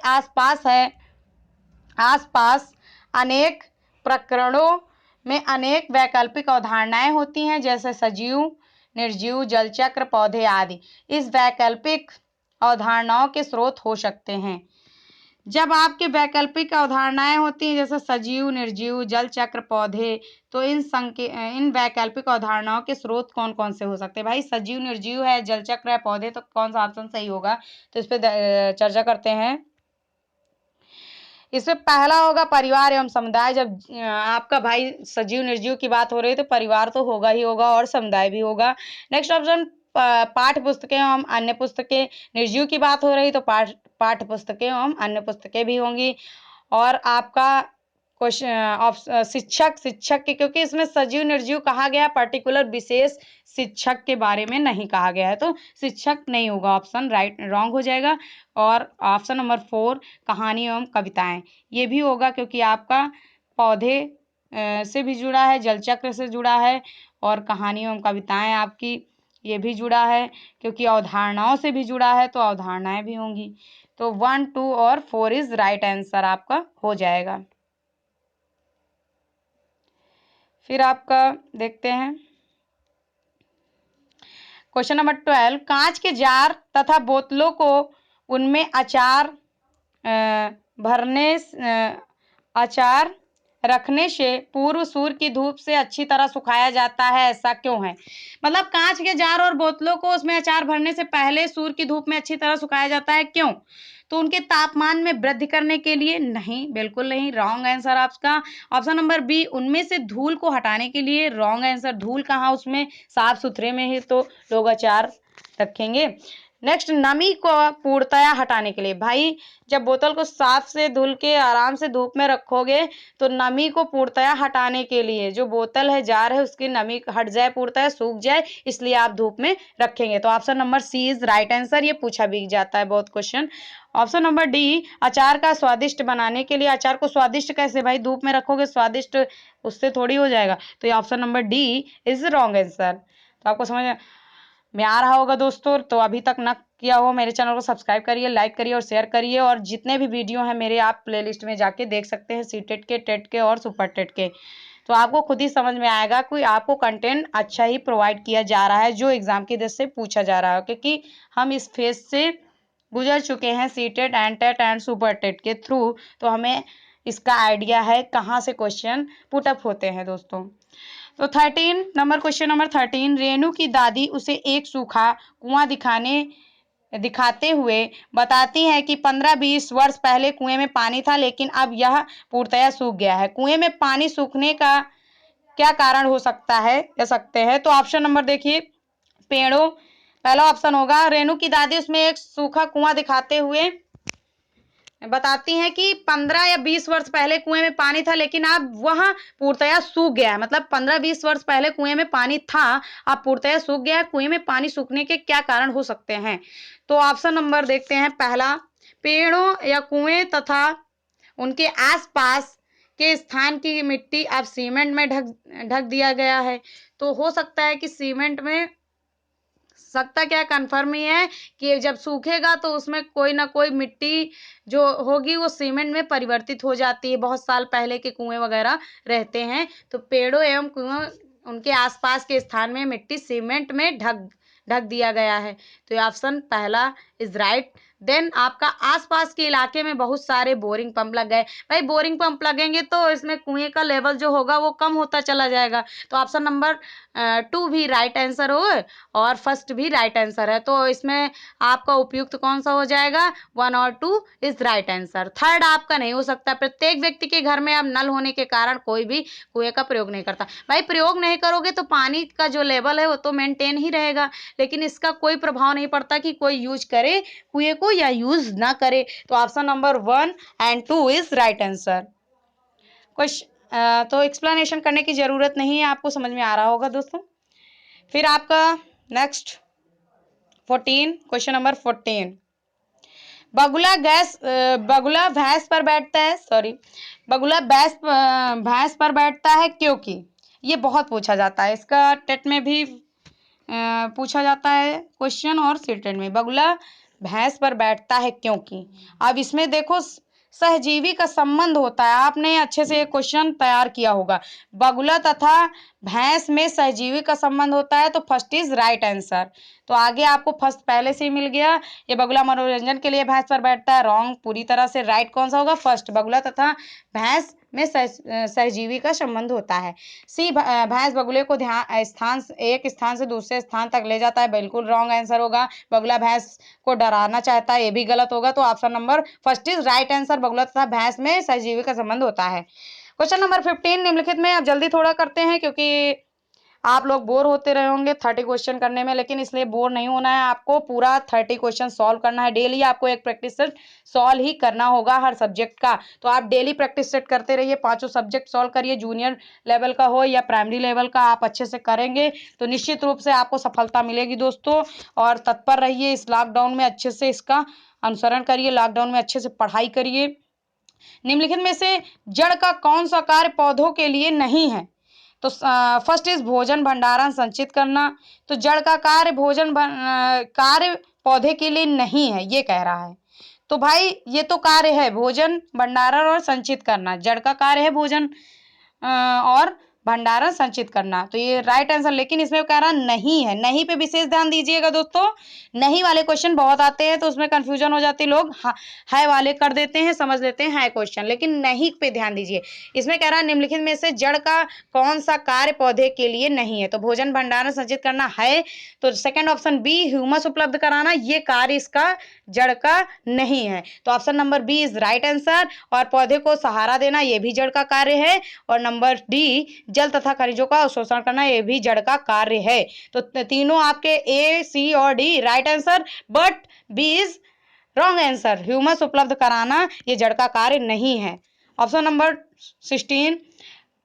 आसपास अनेक प्रकरणों में अनेक वैकल्पिक अवधारणाएं होती हैं, जैसे सजीव, निर्जीव, जलचक्र, पौधे आदि। इस वैकल्पिक अवधारणाओं के स्रोत हो सकते हैं। जब आपके वैकल्पिक अवधारणाएं होती हैं जैसे सजीव, निर्जीव, जलचक्र, पौधे, तो इन वैकल्पिक अवधारणाओं के स्रोत कौन कौन से हो सकते हैं? भाई सजीव, निर्जीव है, जलचक्र है, पौधे, तो कौन सा ऑप्शन सही होगा? तो इस पर चर्चा करते हैं। इसमें पहला होगा परिवार एवं समुदाय। जब आपका भाई सजीव निर्जीव की बात हो रही है तो परिवार तो होगा ही होगा और समुदाय भी होगा। नेक्स्ट ऑप्शन, पाठ्य पुस्तकें एवं अन्य पुस्तकें। निर्जीव की बात हो रही तो पाठ्य पुस्तकें एवं अन्य पुस्तकें भी होंगी। और आपका क्वेश्चन शिक्षक के, क्योंकि इसमें सजीव निर्जीव कहा गया, पर्टिकुलर विशेष शिक्षक के बारे में नहीं कहा गया है, तो शिक्षक नहीं होगा, ऑप्शन राइट रॉन्ग हो जाएगा। और ऑप्शन नंबर 4, कहानी एवं कविताएं, ये भी होगा, क्योंकि आपका पौधे से भी जुड़ा है, जलचक्र से जुड़ा है, और कहानी एवं कविताएं आपकी ये भी जुड़ा है, क्योंकि अवधारणाओं से भी जुड़ा है, तो अवधारणाएं भी होंगी। तो 1, 2 और 4 इज राइट आंसर आपका हो जाएगा। फिर आपका देखते हैं क्वेश्चन नंबर 12, कांच के जार तथा बोतलों को उनमें अचार रखने से पूर्व सूर्य की धूप से अच्छी तरह सुखाया जाता है, ऐसा क्यों है? मतलब कांच के जार और बोतलों को उसमें अचार भरने से पहले सूर्य की धूप में अच्छी तरह सुखाया जाता है, क्यों? तो उनके तापमान में वृद्धि करने के लिए? नहीं, बिल्कुल नहीं, रॉन्ग आंसर आपका। ऑप्शन नंबर बी, उनमें से धूल को हटाने के लिए। रॉन्ग आंसर, धूल कहाँ, उसमें साफ सुथरे में ही तो लोग अचार रखेंगे। नेक्स्ट, नमी को पूर्णतया हटाने के लिए। भाई जब बोतल को साफ से धुल के आराम से धूप में रखोगे तो नमी को पूर्णतया हटाने के लिए जो बोतल है, जार है, उसकी नमी हट जाए, पूर्णतया सूख जाए, इसलिए आप धूप में रखेंगे। तो option number C is right answer. ये पूछा भी जाता है बहुत क्वेश्चन। ऑप्शन नंबर डी, अचार का स्वादिष्ट बनाने के लिए। अचार को स्वादिष्ट कैसे? भाई धूप में रखोगे, स्वादिष्ट उससे थोड़ी हो जाएगा। तो ये option number D is wrong answer. तो आपको समझ में आ रहा होगा दोस्तों। तो अभी तक न किया हो मेरे चैनल को सब्सक्राइब करिए, लाइक करिए और शेयर करिए, और जितने भी वीडियो हैं मेरे आप प्लेलिस्ट में जाके देख सकते हैं, सीटेट के, टेट के और सुपर टेट के। तो आपको खुद ही समझ में आएगा कि आपको कंटेंट अच्छा ही प्रोवाइड किया जा रहा है जो एग्जाम की दृष्टि से पूछा जा रहा है, क्योंकि हम इस फेज से गुजर चुके हैं, CTET and TET and super TET के थ्रू, तो हमें इसका आइडिया है कहाँ से क्वेश्चन पुटअप होते हैं दोस्तों। तो 13 नंबर, क्वेश्चन नंबर 13, रेणु की दादी उसे एक सूखा कुआं दिखाते हुए बताती है कि 15-20 वर्ष पहले कुएं में पानी था, लेकिन अब यह पूर्णतया सूख गया है। कुएं में पानी सूखने का क्या कारण हो सकता है या सकते हैं? तो ऑप्शन नंबर देखिए, पेड़ों, पहला ऑप्शन होगा रेणु की दादी उसमें एक सूखा कुआं दिखाते हुए बताती हैं कि 15 या 20 वर्ष पहले कुएं में पानी था, लेकिन अब वह पूर्णतया सूख गया है। मतलब 15-20 वर्ष पहले कुएं में पानी था, अब पूर्णतया सूख गया है। कुएं में पानी सूखने के क्या कारण हो सकते हैं? तो ऑप्शन नंबर देखते हैं, पहला, पेड़ों या कुएं तथा उनके आसपास के स्थान की मिट्टी अब सीमेंट में ढक ढक दिया गया है। तो हो सकता है कि सीमेंट में, सकता क्या कन्फर्म ही है कि जब सूखेगा तो उसमें कोई ना कोई मिट्टी जो होगी वो सीमेंट में परिवर्तित हो जाती है। बहुत साल पहले के कुएं वगैरह रहते हैं, तो पेड़ों एवं कुएं उनके आसपास के स्थान में मिट्टी सीमेंट में ढक ढक दिया गया है। तो ये ऑप्शन पहला इज राइट। देन आपका आसपास के इलाके में बहुत सारे बोरिंग पंप लग गए। भाई बोरिंग पंप लगेंगे तो इसमें कुएं का लेवल जो होगा वो कम होता चला जाएगा। तो ऑप्शन नंबर 2 भी राइट आंसर हो और फर्स्ट भी राइट आंसर है। तो इसमें आपका उपयुक्त कौन सा हो जाएगा? 1 और 2 इज राइट आंसर। थर्ड आपका नहीं हो सकता। प्रत्येक व्यक्ति के घर में अब नल होने के कारण कोई भी कुएं का प्रयोग नहीं करता। भाई प्रयोग नहीं करोगे तो पानी का जो लेवल है वो तो मेंटेन ही रहेगा, लेकिन इसका कोई प्रभाव नहीं पड़ता कि कोई यूज करे कुएं को या यूज ना करे। तो option number 1 and 2 is right answer. तो एक्सप्लेनेशन करने की जरूरत नहीं है, आपको समझ में आ रहा होगा दोस्तों। फिर आपका नेक्स्ट 14, क्वेश्चन नंबर 14, बगुला भैंस पर बैठता है, सॉरी, बगुला भैंस पर बैठता है क्योंकि, ये बहुत पूछा जाता है, इसका टेट में भी पूछा जाता है क्वेश्चन और सीटेट में। बगुला भैंस पर बैठता है क्योंकि, अब इसमें देखो सहजीवी का संबंध होता है। आपने अच्छे से एक क्वेश्चन तैयार किया होगा, बगुला तथा भैंस में सहजीवी का संबंध होता है, तो फर्स्ट इज राइट आंसर। तो आगे आपको फर्स्ट पहले से ही मिल गया। ये बगुला मनोरंजन के लिए भैंस पर बैठता है, रॉन्ग पूरी तरह से। राइट कौन सा होगा? फर्स्ट, बगुला तथा भैंस में सहजीवी का संबंध होता है। सी, भैंस बगुले को एक स्थान से दूसरे स्थान तक ले जाता है, बिल्कुल रॉन्ग आंसर होगा। बगुला भैंस को डराना चाहता है, ये भी गलत होगा। तो option number first is right answer, बगुला तथा भैंस में सहजीवी का संबंध होता है। क्वेश्चन नंबर 15 निम्नलिखित में, अब जल्दी थोड़ा करते हैं क्योंकि आप लोग बोर होते रहे होंगे 30 क्वेश्चन करने में, लेकिन इसलिए बोर नहीं होना है, आपको पूरा 30 क्वेश्चन सॉल्व करना है। डेली आपको एक प्रैक्टिस सेट सॉल्व ही करना होगा हर सब्जेक्ट का। तो आप डेली प्रैक्टिस सेट करते रहिए, पांचों सब्जेक्ट सॉल्व करिए, जूनियर लेवल का हो या प्राइमरी लेवल का, आप अच्छे से करेंगे तो निश्चित रूप से आपको सफलता मिलेगी दोस्तों। और तत्पर रहिए, इस लॉकडाउन में अच्छे से इसका अनुसरण करिए, लॉकडाउन में अच्छे से पढ़ाई करिए। निम्नलिखित में से जड़ का कौन सा कार्य पौधों के लिए नहीं है? तो फर्स्ट इज भोजन भंडारण संचित करना। तो जड़ का कार्य पौधे के लिए नहीं है, ये कह रहा है। तो भाई ये तो कार्य है भोजन भंडारण और संचित करना, जड़ का कार्य है भोजन और भंडारण संचित करना, तो ये राइट आंसर। लेकिन इसमें कह रहा नहीं है, नहीं पे विशेष ध्यान दीजिएगा दोस्तों। नहीं वाले क्वेश्चन बहुत आते हैं तो उसमें कंफ्यूजन हो जाती है, लोग है वाले कर देते हैं, समझ लेते हैं है क्वेश्चन, लेकिन नहीं पे ध्यान दीजिए। इसमें कह रहा है निम्नलिखित में से जड़ का कौन सा कार्य पौधे के लिए नहीं है? तो भोजन भंडारण संचित करना है, तो सेकंड ऑप्शन बी, ह्यूमस उपलब्ध कराना, ये कार्य इसका जड़ का नहीं है। तो option number B is right answer. और पौधे को सहारा देना, ये भी जड़ का कार्य है। और नंबर डी, जल तथा खनिजों का अवशोषण करना, ये भी जड़ का कार्य है। तो तीनों आपके ए, सी और D right answer, but B is wrong answer. Humus उपलब्ध कराना ये जड़ का कार्य नहीं है। ऑप्शन नंबर 16,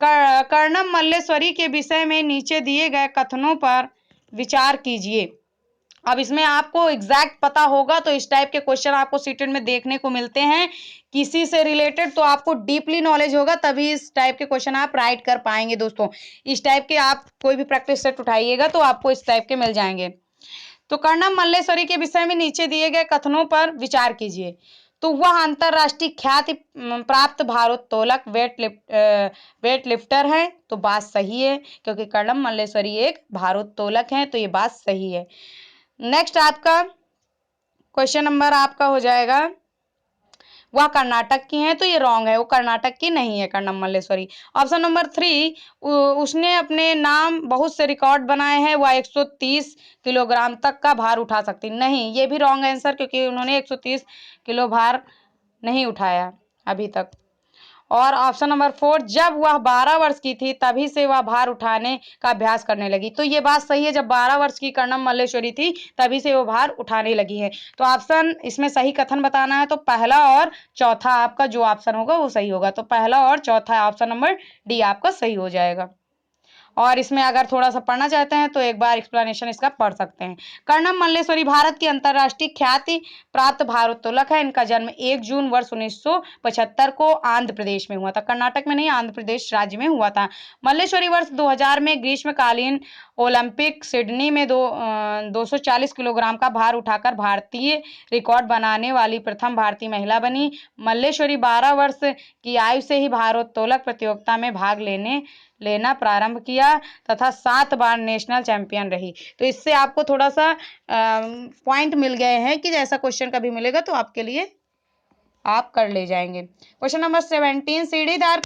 कर्णम मल्लेश्वरी के विषय में नीचे दिए गए कथनों पर विचार कीजिए। अब इसमें आपको एग्जैक्ट पता होगा तो इस टाइप के क्वेश्चन आपको सीटेट में देखने को मिलते हैं, किसी से रिलेटेड, तो आपको डीपली नॉलेज होगा तभी इस टाइप के क्वेश्चन आप राइट कर पाएंगे दोस्तों। इस टाइप के आप कोई भी प्रैक्टिस सेट उठाइएगा तो आपको इस टाइप के मिल जाएंगे। तो कर्णम मल्लेश्वरी के विषय में नीचे दिए गए कथनों पर विचार कीजिए। तो वह अंतरराष्ट्रीय ख्याति प्राप्त भारोत्तोलक वेट लिफ्टर है, तो बात सही है क्योंकि कर्णम मल्लेश्वरी एक भारोत्तोलक है, तो ये बात सही है। नेक्स्ट आपका क्वेश्चन नंबर आपका हो जाएगा वह कर्नाटक की हैं, तो ये रॉन्ग है, वो कर्नाटक की नहीं है कर्णम मल्लेश्वरी। ऑप्शन नंबर 3, उसने अपने नाम बहुत से रिकॉर्ड बनाए हैं, वह 130 किलोग्राम तक का भार उठा सकती, नहीं, ये भी रॉन्ग आंसर, क्योंकि उन्होंने 130 किलो भार नहीं उठाया अभी तक। और ऑप्शन नंबर 4, जब वह 12 वर्ष की थी तभी से वह भार उठाने का अभ्यास करने लगी, तो ये बात सही है, जब 12 वर्ष की कर्णम मल्लेश्वरी थी तभी से वो भार उठाने लगी है। तो ऑप्शन इसमें सही कथन बताना है, तो पहला और चौथा आपका जो ऑप्शन होगा वो सही होगा, तो पहला और चौथा ऑप्शन नंबर डी आपका सही हो जाएगा। और इसमें अगर थोड़ा सा पढ़ना चाहते हैं तो एक बार एक्सप्लेनेशन इसका पढ़ सकते हैं। कर्णम मल्लेश्वरी भारत की अंतर्राष्ट्रीय ख्याति प्राप्त भारोत्तोलक है। इनका जन्म 1 जून वर्ष 1975 को आंध्र प्रदेश में हुआ था, कर्नाटक में नहीं, आंध्र प्रदेश राज्य में हुआ था। मल्लेश्वरी वर्ष 2000 में ग्रीष्मकालीन ओलंपिक सिडनी में 240 किलोग्राम का भार उठाकर भारतीय रिकॉर्ड बनाने वाली प्रथम भारतीय महिला बनी। मल्लेश्वरी 12 वर्ष की आयु से ही भारोत्तोलक प्रतियोगिता में भाग लेना प्रारंभ किया तथा 7 बार नेशनल चैंपियन रही। तो इससे आपको थोड़ा सा पॉइंट मिल गए हैं कि ऐसा क्वेश्चन कभी मिलेगा तो आपके लिए आप कर ले जाएंगे। क्वेश्चन नंबर 17, सीढ़ीदार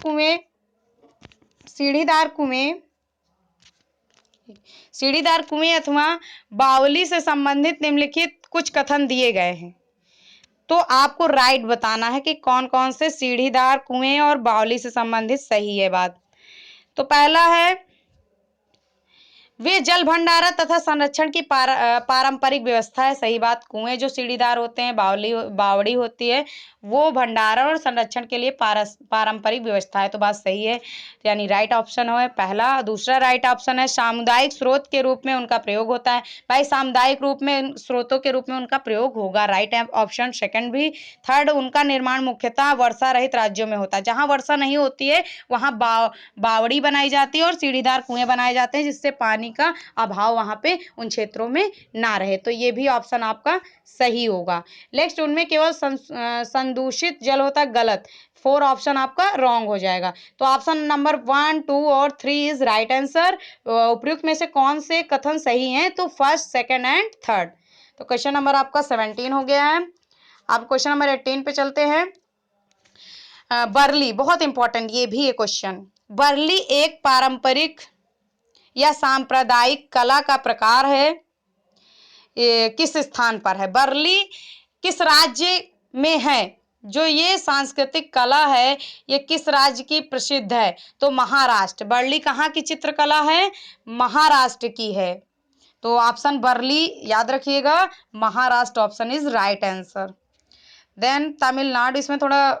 कुएं अथवा बावली से संबंधित निम्नलिखित कुछ कथन दिए गए हैं, तो आपको राइट बताना है कि कौन कौन से सीढ़ीदार कुएं और बावली से संबंधित सही है बात। तो पहला है, वे जल भंडारण तथा संरक्षण की पारंपरिक व्यवस्था है, सही बात। कुएं जो सीढ़ीदार होते हैं, बावड़ी होती है, वो भंडारण और संरक्षण के लिए पारंपरिक व्यवस्था है, तो बात सही है, यानी राइट ऑप्शन है पहला। दूसरा राइट ऑप्शन है, सामुदायिक स्रोत के रूप में उनका प्रयोग होता है, भाई सामुदायिक रूप में स्रोतों के रूप में उनका प्रयोग होगा, राइट ऑप्शन सेकंड भी। थर्ड, उनका निर्माण मुख्यतः वर्षा रहित राज्यों में होता है, जहां वर्षा नहीं होती है वहां बावड़ी बनाई जाती है और सीढ़ीदार कुएं बनाए जाते हैं, जिससे पानी का अभाव वहां पे उन क्षेत्रों में ना रहे, तो ये भी ऑप्शन आपका सही होगा। नेक्स्ट, उनमें केवल संदूषित जल होता है, गलत, 4 ऑप्शन आपका रॉन्ग हो जाएगा। तो ऑप्शन नंबर 1, 2 और 3 इज राइट आंसर। उपयुक्त में से कौन से कथन सही हैं, तो फर्स्ट, सेकंड एंड थर्ड। तो क्वेश्चन नंबर आपका 17 हो गया है। अब क्वेश्चन नंबर 18 पे चलते हैं। बरली, बहुत इंपॉर्टेंट ये भी है क्वेश्चन। बरली एक पारंपरिक या सांप्रदायिक कला का प्रकार है, किस स्थान पर है? बरली किस राज्य में है? जो ये सांस्कृतिक कला है ये किस राज्य की प्रसिद्ध है? तो महाराष्ट्र। बरली कहाँ की चित्रकला है? महाराष्ट्र की है, तो ऑप्शन बरली याद रखिएगा, Maharashtra option is right answer. Then Tamil Nadu, इसमें थोड़ा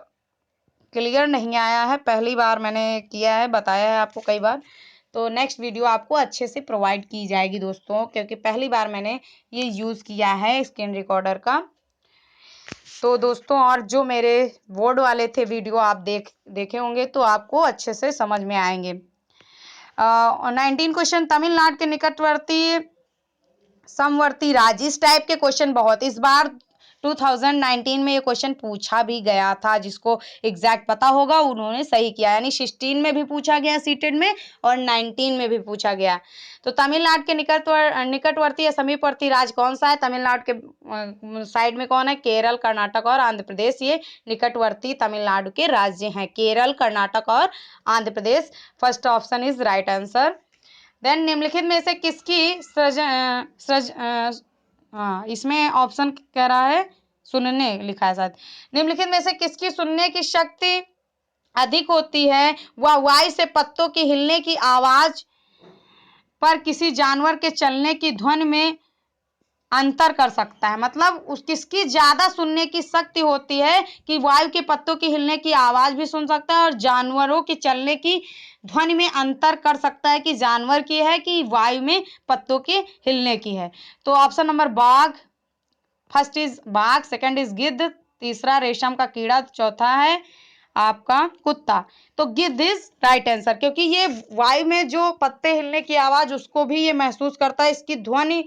क्लियर नहीं आया है, पहली बार मैंने किया है, बताया है आपको कई बार, तो नेक्स्ट वीडियो आपको अच्छे से प्रोवाइड की जाएगी दोस्तों, क्योंकि पहली बार मैंने ये यूज़ किया है स्क्रीन रिकॉर्डर का। तो दोस्तों, और जो मेरे बोर्ड वाले थे वीडियो आप देखे होंगे तो आपको अच्छे से समझ में आएंगे। 19 क्वेश्चन, तमिलनाडु के निकटवर्ती समवर्ती राज्य, इस टाइप के क्वेश्चन बहुत, इस बार 2019 में ये क्वेश्चन पूछा भी गया था, जिसको एग्जैक्ट पता होगा उन्होंने सही किया, यानी 16 में भी पूछा गया सीटेड में और 19 में भी पूछा गया। तो तमिलनाडु के निकटवर्ती या समीपवर्ती राज्य कौन सा है? तमिलनाडु के साइड में कौन है? केरल, कर्नाटक और आंध्र प्रदेश, ये निकटवर्ती तमिलनाडु के राज्य हैं, केरल, कर्नाटक और Andhra Pradesh. First option is right answer. Then निम्नलिखित में से किसकी हाँ, इसमें ऑप्शन कह रहा है सुनने, लिखा है शायद। निम्नलिखित में से किसकी सुनने की शक्ति अधिक होती है? वह वायु से पत्तों की हिलने की आवाज पर किसी जानवर के चलने की ध्वनि में अंतर कर सकता है, मतलब किसकी ज्यादा सुनने की शक्ति होती है कि वायु के पत्तों की हिलने की आवाज भी सुन सकता है और जानवरों के चलने की ध्वनि में अंतर कर सकता है कि जानवर की है कि वायु में पत्तों के हिलने की है। तो ऑप्शन नंबर बाघ, फर्स्ट इज बाघ, सेकंड इज गिद्ध, तीसरा रेशम का कीड़ा, चौथा है आपका कुत्ता। तो गिद्ध इज राइट आंसर, क्योंकि ये वायु में जो पत्ते हिलने की आवाज उसको भी ये महसूस करता है, इसकी ध्वनि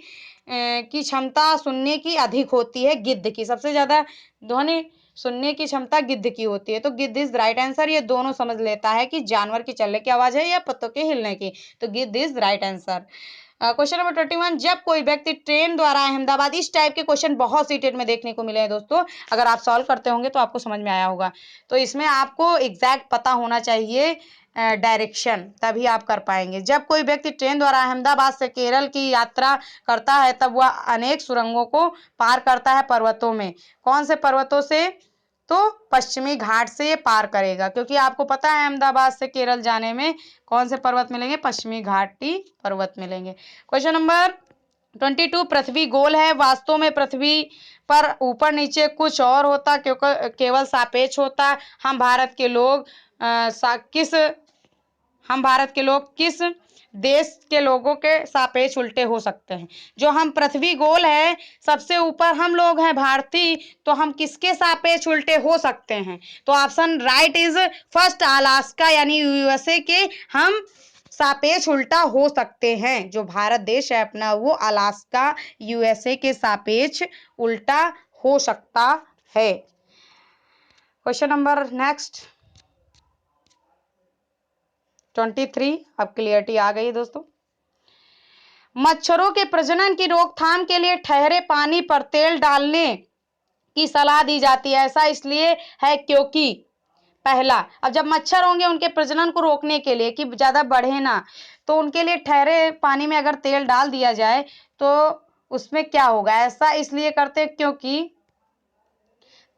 की क्षमता सुनने की अधिक होती है गिद्ध की, सबसे ज्यादा ध्वनि सुनने की क्षमता गिद्ध की होती है, तो गिद्ध इज राइट आंसर। ये दोनों समझ लेता है कि जानवर की चलने की आवाज है या पत्तों के हिलने की, तो गिद्ध is right answer. Question number 21, जब कोई व्यक्ति ट्रेन द्वारा अहमदाबाद, इस टाइप के क्वेश्चन बहुत सी टेट में देखने को मिले हैं दोस्तों। अगर आप सॉल्व करते होंगे तो आपको समझ में आया होगा। तो इसमें आपको एग्जैक्ट पता होना चाहिए डायरेक्शन, तभी आप कर पाएंगे। जब कोई व्यक्ति ट्रेन द्वारा अहमदाबाद से केरल की यात्रा करता है तब वह अनेक सुरंगों को पार करता है पर्वतों में। कौन से पर्वतों से? तो पश्चिमी घाट से ये पार करेगा, क्योंकि आपको पता है अहमदाबाद से केरल जाने में कौन से पर्वत मिलेंगे? पश्चिमी घाटी पर्वत मिलेंगे। क्वेश्चन नंबर 22, पृथ्वी गोल है, वास्तव में पृथ्वी पर ऊपर नीचे कुछ और होता, क्योंकि केवल सापेक्ष होता। हम भारत के लोग किस देश के लोगों के सापेक्ष उल्टे हो सकते हैं? जो हम पृथ्वी गोल है, सबसे ऊपर हम लोग हैं भारतीय, तो हम किसके सापेक्ष उल्टे हो सकते हैं? तो option right is first, Alaska यानी यूएसए के हम सापेक्ष उल्टा हो सकते हैं। जो भारत देश है अपना, वो अलास्का यूएसए के सापेक्ष उल्टा हो सकता है। क्वेश्चन नंबर नेक्स्ट 23, अब क्लियरिटी आ गई दोस्तों। मच्छरों के प्रजनन की रोकथाम के लिए ठहरे पानी पर तेल डालने की सलाह दी जाती है। ऐसा इसलिए है क्योंकि पहला, अब जब मच्छर होंगे उनके प्रजनन को रोकने के लिए कि ज्यादा बढ़े ना, तो उनके लिए ठहरे पानी में अगर तेल डाल दिया जाए तो उसमें क्या होगा? ऐसा इसलिए करते क्योंकि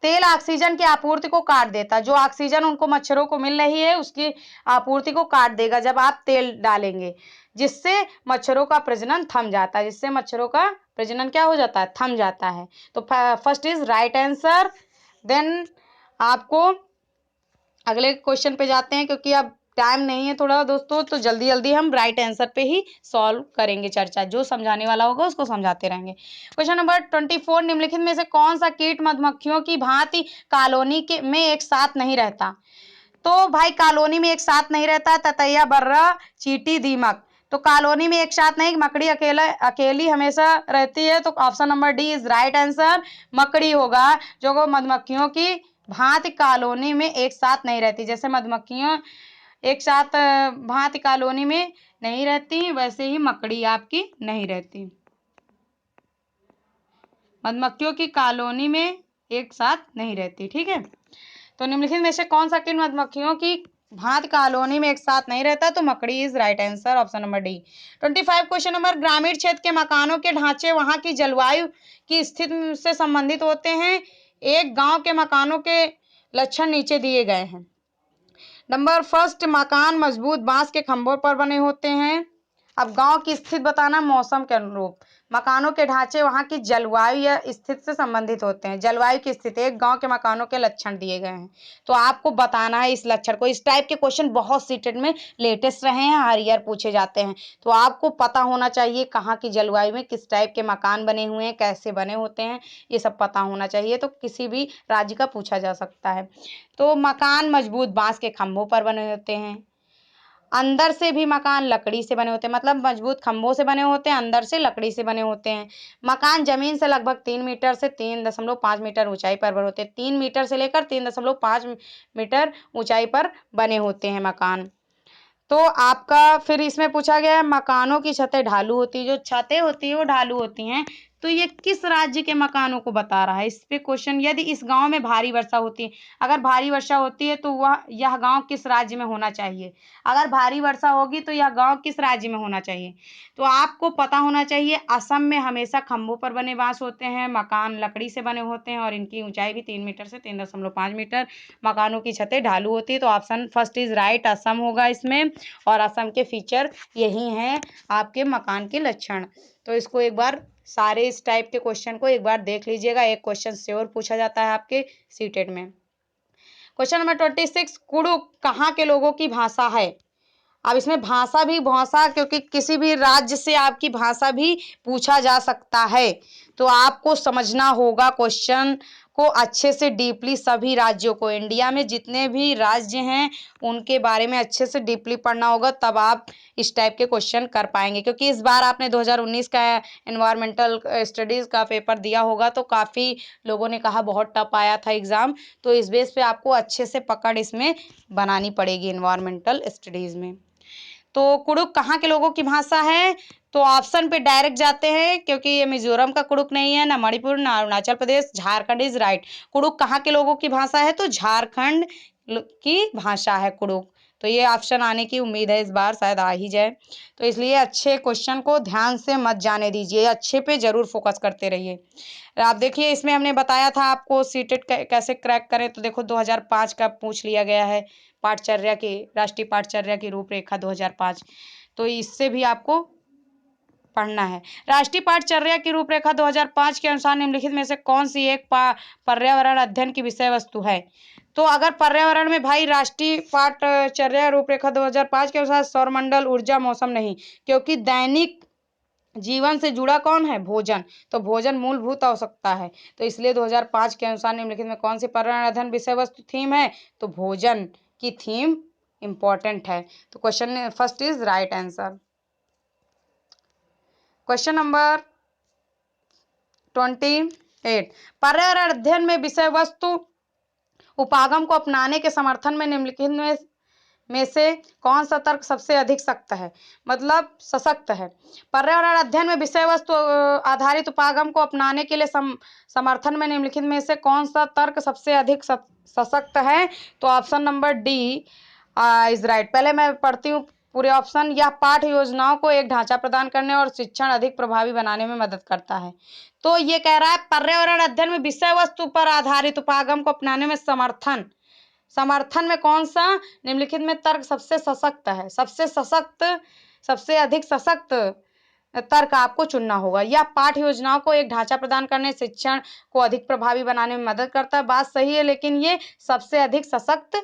तेल ऑक्सीजन की आपूर्ति को काट देता। जो ऑक्सीजन उनको मच्छरों को मिल रही है उसकी आपूर्ति को काट देगा जब आप तेल डालेंगे, जिससे मच्छरों का प्रजनन थम जाता है। जिससे मच्छरों का प्रजनन क्या हो जाता है? थम जाता है। तो first is right answer. Then आपको अगले क्वेश्चन पे जाते हैं, क्योंकि अब टाइम नहीं है थोड़ा दोस्तों, तो जल्दी जल्दी हम राइट आंसर पे ही सॉल्व करेंगे चर्चा। जो समझाने वाला होगा उसको समझाते रहेंगे। क्वेश्चन नंबर 24, निम्नलिखित में से कौन सा कीट मधुमक्खियों की भांति कॉलोनी के में एक साथ नहीं रहता? तो भाई कॉलोनी में एक साथ नहीं रहता, ततैया, बर्रा, चींटी, दीमक। तो कॉलोनी में एक साथ नहीं, मकड़ी अकेली हमेशा रहती है। तो option number D is right answer, मकड़ी होगा, जो मधुमक्खियों की भांति कॉलोनी में एक साथ नहीं रहती। जैसे मधुमक्खियां एक साथ भांति कॉलोनी में नहीं रहती, वैसे ही मकड़ी आपकी नहीं रहती। मधुमक्खियों की कॉलोनी में एक साथ नहीं रहती, ठीक है। तो निम्नलिखित में से कौन सा कीट मधुमक्खियों की भांति कॉलोनी में एक साथ नहीं रहता? तो मकड़ी is right answer, option number D. 25 question number, ग्रामीण क्षेत्र के मकानों के ढांचे वहां की जलवायु की स्थिति से संबंधित होते हैं। एक गांव के मकानों के लक्षण नीचे दिए गए हैं। नंबर फर्स्ट, मकान मजबूत बांस के खंभों पर बने होते हैं। अब गांव की स्थिति बताना मौसम के अनुरूप। मकानों के ढांचे वहां की जलवायु या स्थिति से संबंधित होते हैं। जलवायु की स्थिति, एक गांव के मकानों के लक्षण दिए गए हैं, तो आपको बताना है इस लक्षण को। इस टाइप के क्वेश्चन बहुत सीटेड में लेटेस्ट रहे हैं, हर ईयर पूछे जाते हैं। तो आपको पता होना चाहिए कहाँ की जलवायु में किस टाइप के मकान बने हुए हैं, कैसे बने होते हैं, ये सब पता होना चाहिए। तो किसी भी राज्य का पूछा जा सकता है। तो मकान मजबूत बांस के खंभों पर बने होते हैं। अंदर से भी मकान लकड़ी से बने होते हैं, मतलब मजबूत खंभों से बने होते हैं, अंदर से लकड़ी से बने होते हैं। मकान जमीन से लगभग 3 मीटर से 3.5 मीटर ऊंचाई पर बने होते हैं। 3 मीटर से लेकर 3.5 मीटर ऊंचाई पर बने होते हैं मकान। तो आपका फिर इसमें पूछा गया है मकानों की छतें ढालू होती है। जो छतें होती है वो ढालू होती हैं। तो ये किस राज्य के मकानों को बता रहा है? इस पे क्वेश्चन, यदि इस गांव में भारी वर्षा होती है, अगर भारी वर्षा होती है तो यह गांव किस राज्य में होना चाहिए? अगर भारी वर्षा होगी तो यह गांव किस राज्य में होना चाहिए? तो आपको पता होना चाहिए असम में हमेशा खंभों पर बने बांस होते हैं, मकान लकड़ी से बने होते हैं और इनकी ऊंचाई भी 3 मीटर से 3.5 मीटर। मकानों की छतें ढालू होती है। तो option first is right, Assam होगा इसमें। और असम के फीचर यही हैं आपके मकान के लक्षण। तो इसको एक बार सारे इस टाइप के क्वेश्चन को एक बार देख लीजिएगा। एक क्वेश्चन श्योर पूछा जाता है आपके सीटेट में। क्वेश्चन नंबर 26, कुडुख कहाँ के लोगों की भाषा है? अब इसमें भाषा, क्योंकि किसी भी राज्य से आपकी भाषा भी पूछा जा सकता है, तो आपको समझना होगा क्वेश्चन को अच्छे से डीपली। सभी राज्यों को, इंडिया में जितने भी राज्य हैं उनके बारे में अच्छे से डीपली पढ़ना होगा, तब आप इस टाइप के क्वेश्चन कर पाएंगे। क्योंकि इस बार आपने 2019 का एनवायरमेंटल स्टडीज़ का पेपर दिया होगा, तो काफ़ी लोगों ने कहा बहुत टफ आया था एग्ज़ाम। तो इस बेस पे आपको अच्छे से पकड़ इसमें बनानी पड़ेगी एनवायरमेंटल स्टडीज़ में। तो कुडुख कहाँ के लोगों की भाषा है? तो ऑप्शन पे डायरेक्ट जाते हैं क्योंकि ये मिजोरम का कुडुख नहीं है, ना मणिपुर, ना अरुणाचल प्रदेश, झारखंड इज राइट। कुडुख कहाँ के लोगों की भाषा है? तो झारखंड की भाषा है कुडुख। तो ये ऑप्शन आने की उम्मीद है, इस बार शायद आ ही जाए। तो इसलिए अच्छे क्वेश्चन को ध्यान से मत जाने दीजिए, अच्छे पे जरूर फोकस करते रहिए। आप देखिए इसमें हमने बताया था आपको सीटेट कैसे क्रैक करें, तो देखो 2005 का पूछ लिया गया है, पाठचर्या की, राष्ट्रीय पाठचर्या की रूपरेखा 2005। तो इससे भी आपको पढ़ना है। राष्ट्रीय पाठचर्या की रूपरेखा 2005 के अनुसार निम्नलिखित में से कौन सी एक पर्यावरण अध्ययन की विषय वस्तु है? तो अगर पर्यावरण में भाई राष्ट्रीय पाठचर्या रूपरेखा 2005 के अनुसार सौरमंडल, ऊर्जा, मौसम नहीं, क्योंकि दैनिक जीवन से जुड़ा कौन है? भोजन। तो भोजन मूलभूत आवश्यकता है, तो इसलिए 2005 के अनुसार निम्नलिखित में कौन सी पर्यावरण अध्ययन विषय वस्तु थीम है? तो भोजन की थीम इंपॉर्टेंट है। तो question first is right answer. Question number 28, पर्यावरण अध्ययन में विषय वस्तु उपागम को अपनाने के समर्थन में निम्नलिखित में से कौन सा तर्क सबसे अधिक सख्त है, मतलब सशक्त है? पर्यावरण अध्ययन में विषय वस्तु आधारित उपागम को अपनाने के लिए समर्थन में निम्नलिखित में से कौन सा तर्क सबसे अधिक सशक्त है? तो option number D is right. पहले मैं पढ़ती हूँ पूरे ऑप्शन। यह पाठ योजनाओं को एक ढांचा प्रदान करने और शिक्षण अधिक प्रभावी बनाने में मदद करता है। तो ये कह रहा है पर्यावरण अध्ययन में विषय वस्तु पर आधारित उपागम को अपनाने में समर्थन में कौन सा निम्नलिखित में तर्क सबसे सशक्त है? सबसे सशक्त, सबसे अधिक सशक्त तर्क आपको चुनना होगा। यह पाठ योजनाओं को एक ढांचा प्रदान करने, शिक्षण को अधिक प्रभावी बनाने में मदद करता है। बात सही है, लेकिन ये सबसे अधिक सशक्त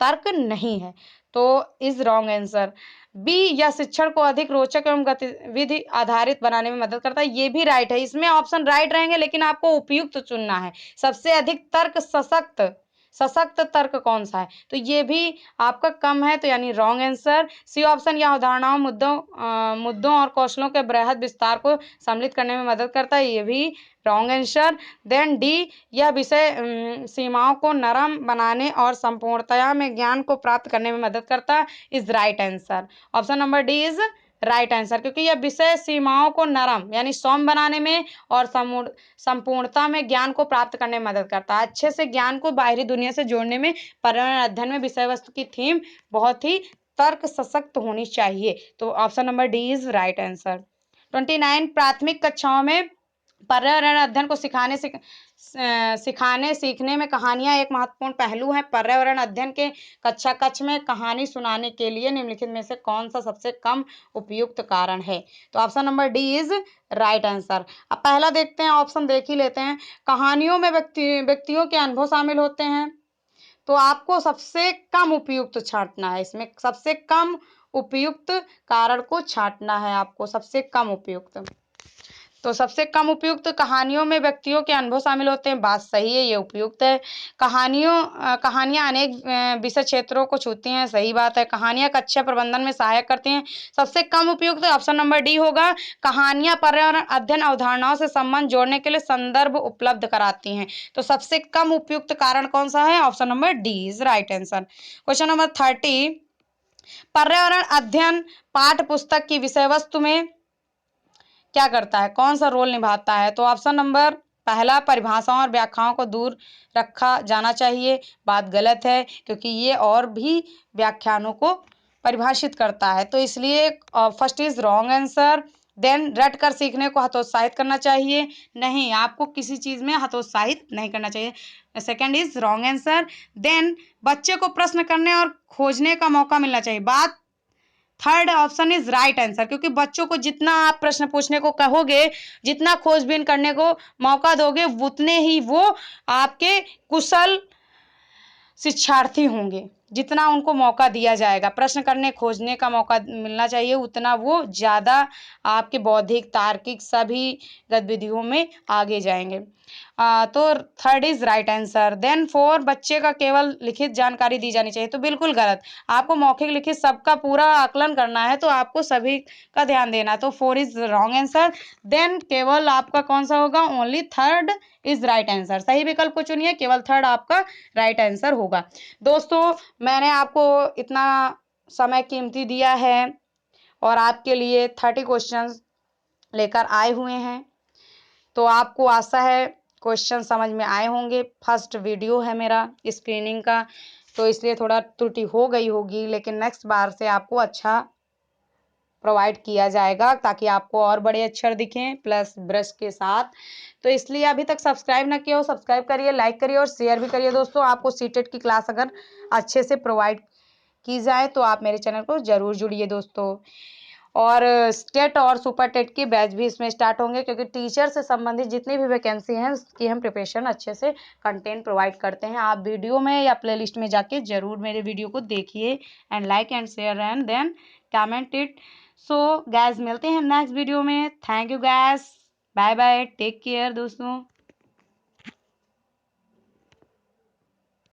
तर्क नहीं है, तो इज रॉन्ग आंसर। बी, यह शिक्षण को अधिक रोचक एवं गतिविधि आधारित बनाने में मदद करता है, ये भी राइट है। इसमें ऑप्शन राइट रहेंगे, लेकिन आपको उपयुक्त चुनना है। सबसे अधिक तर्क सशक्त तर्क कौन सा है? तो ये भी आपका कम है, तो यानी रॉन्ग आंसर। सी ऑप्शन, यह अवधारणाओं, मुद्दों और कौशलों के बृहद विस्तार को सम्मिलित करने में मदद करता है, ये भी रॉन्ग आंसर। देन डी, यह विषय सीमाओं को नरम बनाने और संपूर्णतया में ज्ञान को प्राप्त करने में मदद करता है, is right answer. Option number D is right answer, क्योंकि यह विषय सीमाओं को नरम यानी सौम्य बनाने में और संपूर्णता में ज्ञान को प्राप्त करने में मदद करता है। अच्छे से ज्ञान को बाहरी दुनिया से जोड़ने में पर्यावरण अध्ययन में विषय वस्तु की थीम बहुत ही तर्क सशक्त होनी चाहिए, तो option number D is right answer. 29, प्राथमिक कक्षाओं में पर्यावरण अध्ययन को सिखाने सीखने में कहानियां एक महत्वपूर्ण पहलू है। पर्यावरण अध्ययन के कक्षा कक्ष में कहानी सुनाने के लिए निम्नलिखित में से कौन सा सबसे कम उपयुक्त कारण है? तो option number D is right answer. अब पहला देखते हैं, ऑप्शन देख ही लेते हैं। कहानियों में व्यक्तियों के अनुभव शामिल होते हैं, तो आपको सबसे कम उपयुक्त छांटना है, इसमें सबसे कम उपयुक्त कारण को छांटना है आपको, सबसे कम उपयुक्त। तो सबसे कम उपयुक्त, कहानियों में व्यक्तियों के अनुभव शामिल होते हैं, बात सही है, ये उपयुक्त है। कहानियां अनेक विषय क्षेत्रों को छूती हैं, सही बात है। कहानियां कक्षा प्रबंधन में सहायक करती हैं, सबसे कम उपयुक्त ऑप्शन नंबर डी होगा। कहानियां पर्यावरण अध्ययन अवधारणाओं से संबंध जोड़ने के लिए संदर्भ उपलब्ध कराती हैं, तो सबसे कम उपयुक्त कारण कौन सा है? Option number D is right answer. Question number 30, पर्यावरण अध्ययन पाठ्य पुस्तक की विषय वस्तु में क्या करता है, कौन सा रोल निभाता है? तो ऑप्शन नंबर पहला, परिभाषाओं और व्याख्याओं को दूर रखा जाना चाहिए, बात गलत है, क्योंकि ये और भी व्याख्यानों को परिभाषित करता है, तो इसलिए first is wrong answer. Then रट कर सीखने को हतोत्साहित करना चाहिए, नहीं, आपको किसी चीज में हतोत्साहित नहीं करना चाहिए, second is wrong answer. Then बच्चे को प्रश्न करने और खोजने का मौका मिलना चाहिए, बात third option is right answer, क्योंकि बच्चों को जितना आप प्रश्न पूछने को कहोगे, जितना खोजबीन करने को मौका दोगे, उतने ही वो आपके कुशल शिक्षार्थी होंगे। जितना उनको मौका दिया जाएगा, प्रश्न करने खोजने का मौका मिलना चाहिए, उतना वो ज़्यादा आपके बौद्धिक तार्किक सभी गतिविधियों में आगे जाएंगे। तो third is right answer. Then 4, बच्चे का केवल लिखित जानकारी दी जानी चाहिए, तो बिल्कुल गलत, आपको मौखिक लिखित सबका पूरा आकलन करना है, तो आपको सभी का ध्यान देना, तो 4 इज रॉन्ग आंसर। देन केवल आपका कौन सा होगा? Only third is right answer, सही विकल्प को चुनिए, केवल थर्ड आपका राइट आंसर होगा। दोस्तों, मैंने आपको इतना समय कीमती दिया है, और आपके लिए 30 क्वेश्चंस लेकर आए हुए हैं। तो आपको आशा है क्वेश्चन समझ में आए होंगे। फर्स्ट वीडियो है मेरा स्क्रीनिंग का, तो इसलिए थोड़ा त्रुटि हो गई होगी, लेकिन नेक्स्ट बार से आपको अच्छा प्रोवाइड किया जाएगा ताकि आपको और बड़े अक्षर दिखें प्लस ब्रश के साथ। तो इसलिए अभी तक सब्सक्राइब ना किया हो, सब्सक्राइब करिए, लाइक करिए और शेयर भी करिए दोस्तों। आपको सीटेट की क्लास अगर अच्छे से प्रोवाइड की जाए तो आप मेरे चैनल को ज़रूर जुड़िए दोस्तों। और टेट और सुपर टेट के बैच भी इसमें स्टार्ट होंगे, क्योंकि टीचर से संबंधित जितनी भी वैकेंसी हैं उसकी हम प्रिपरेशन अच्छे से कंटेंट प्रोवाइड करते हैं। आप वीडियो में या प्लेलिस्ट में जाके ज़रूर मेरे वीडियो को देखिए and like and share and then comment it. So guys मिलते हैं नेक्स्ट वीडियो में। Thank you guys, bye bye, take care दोस्तों।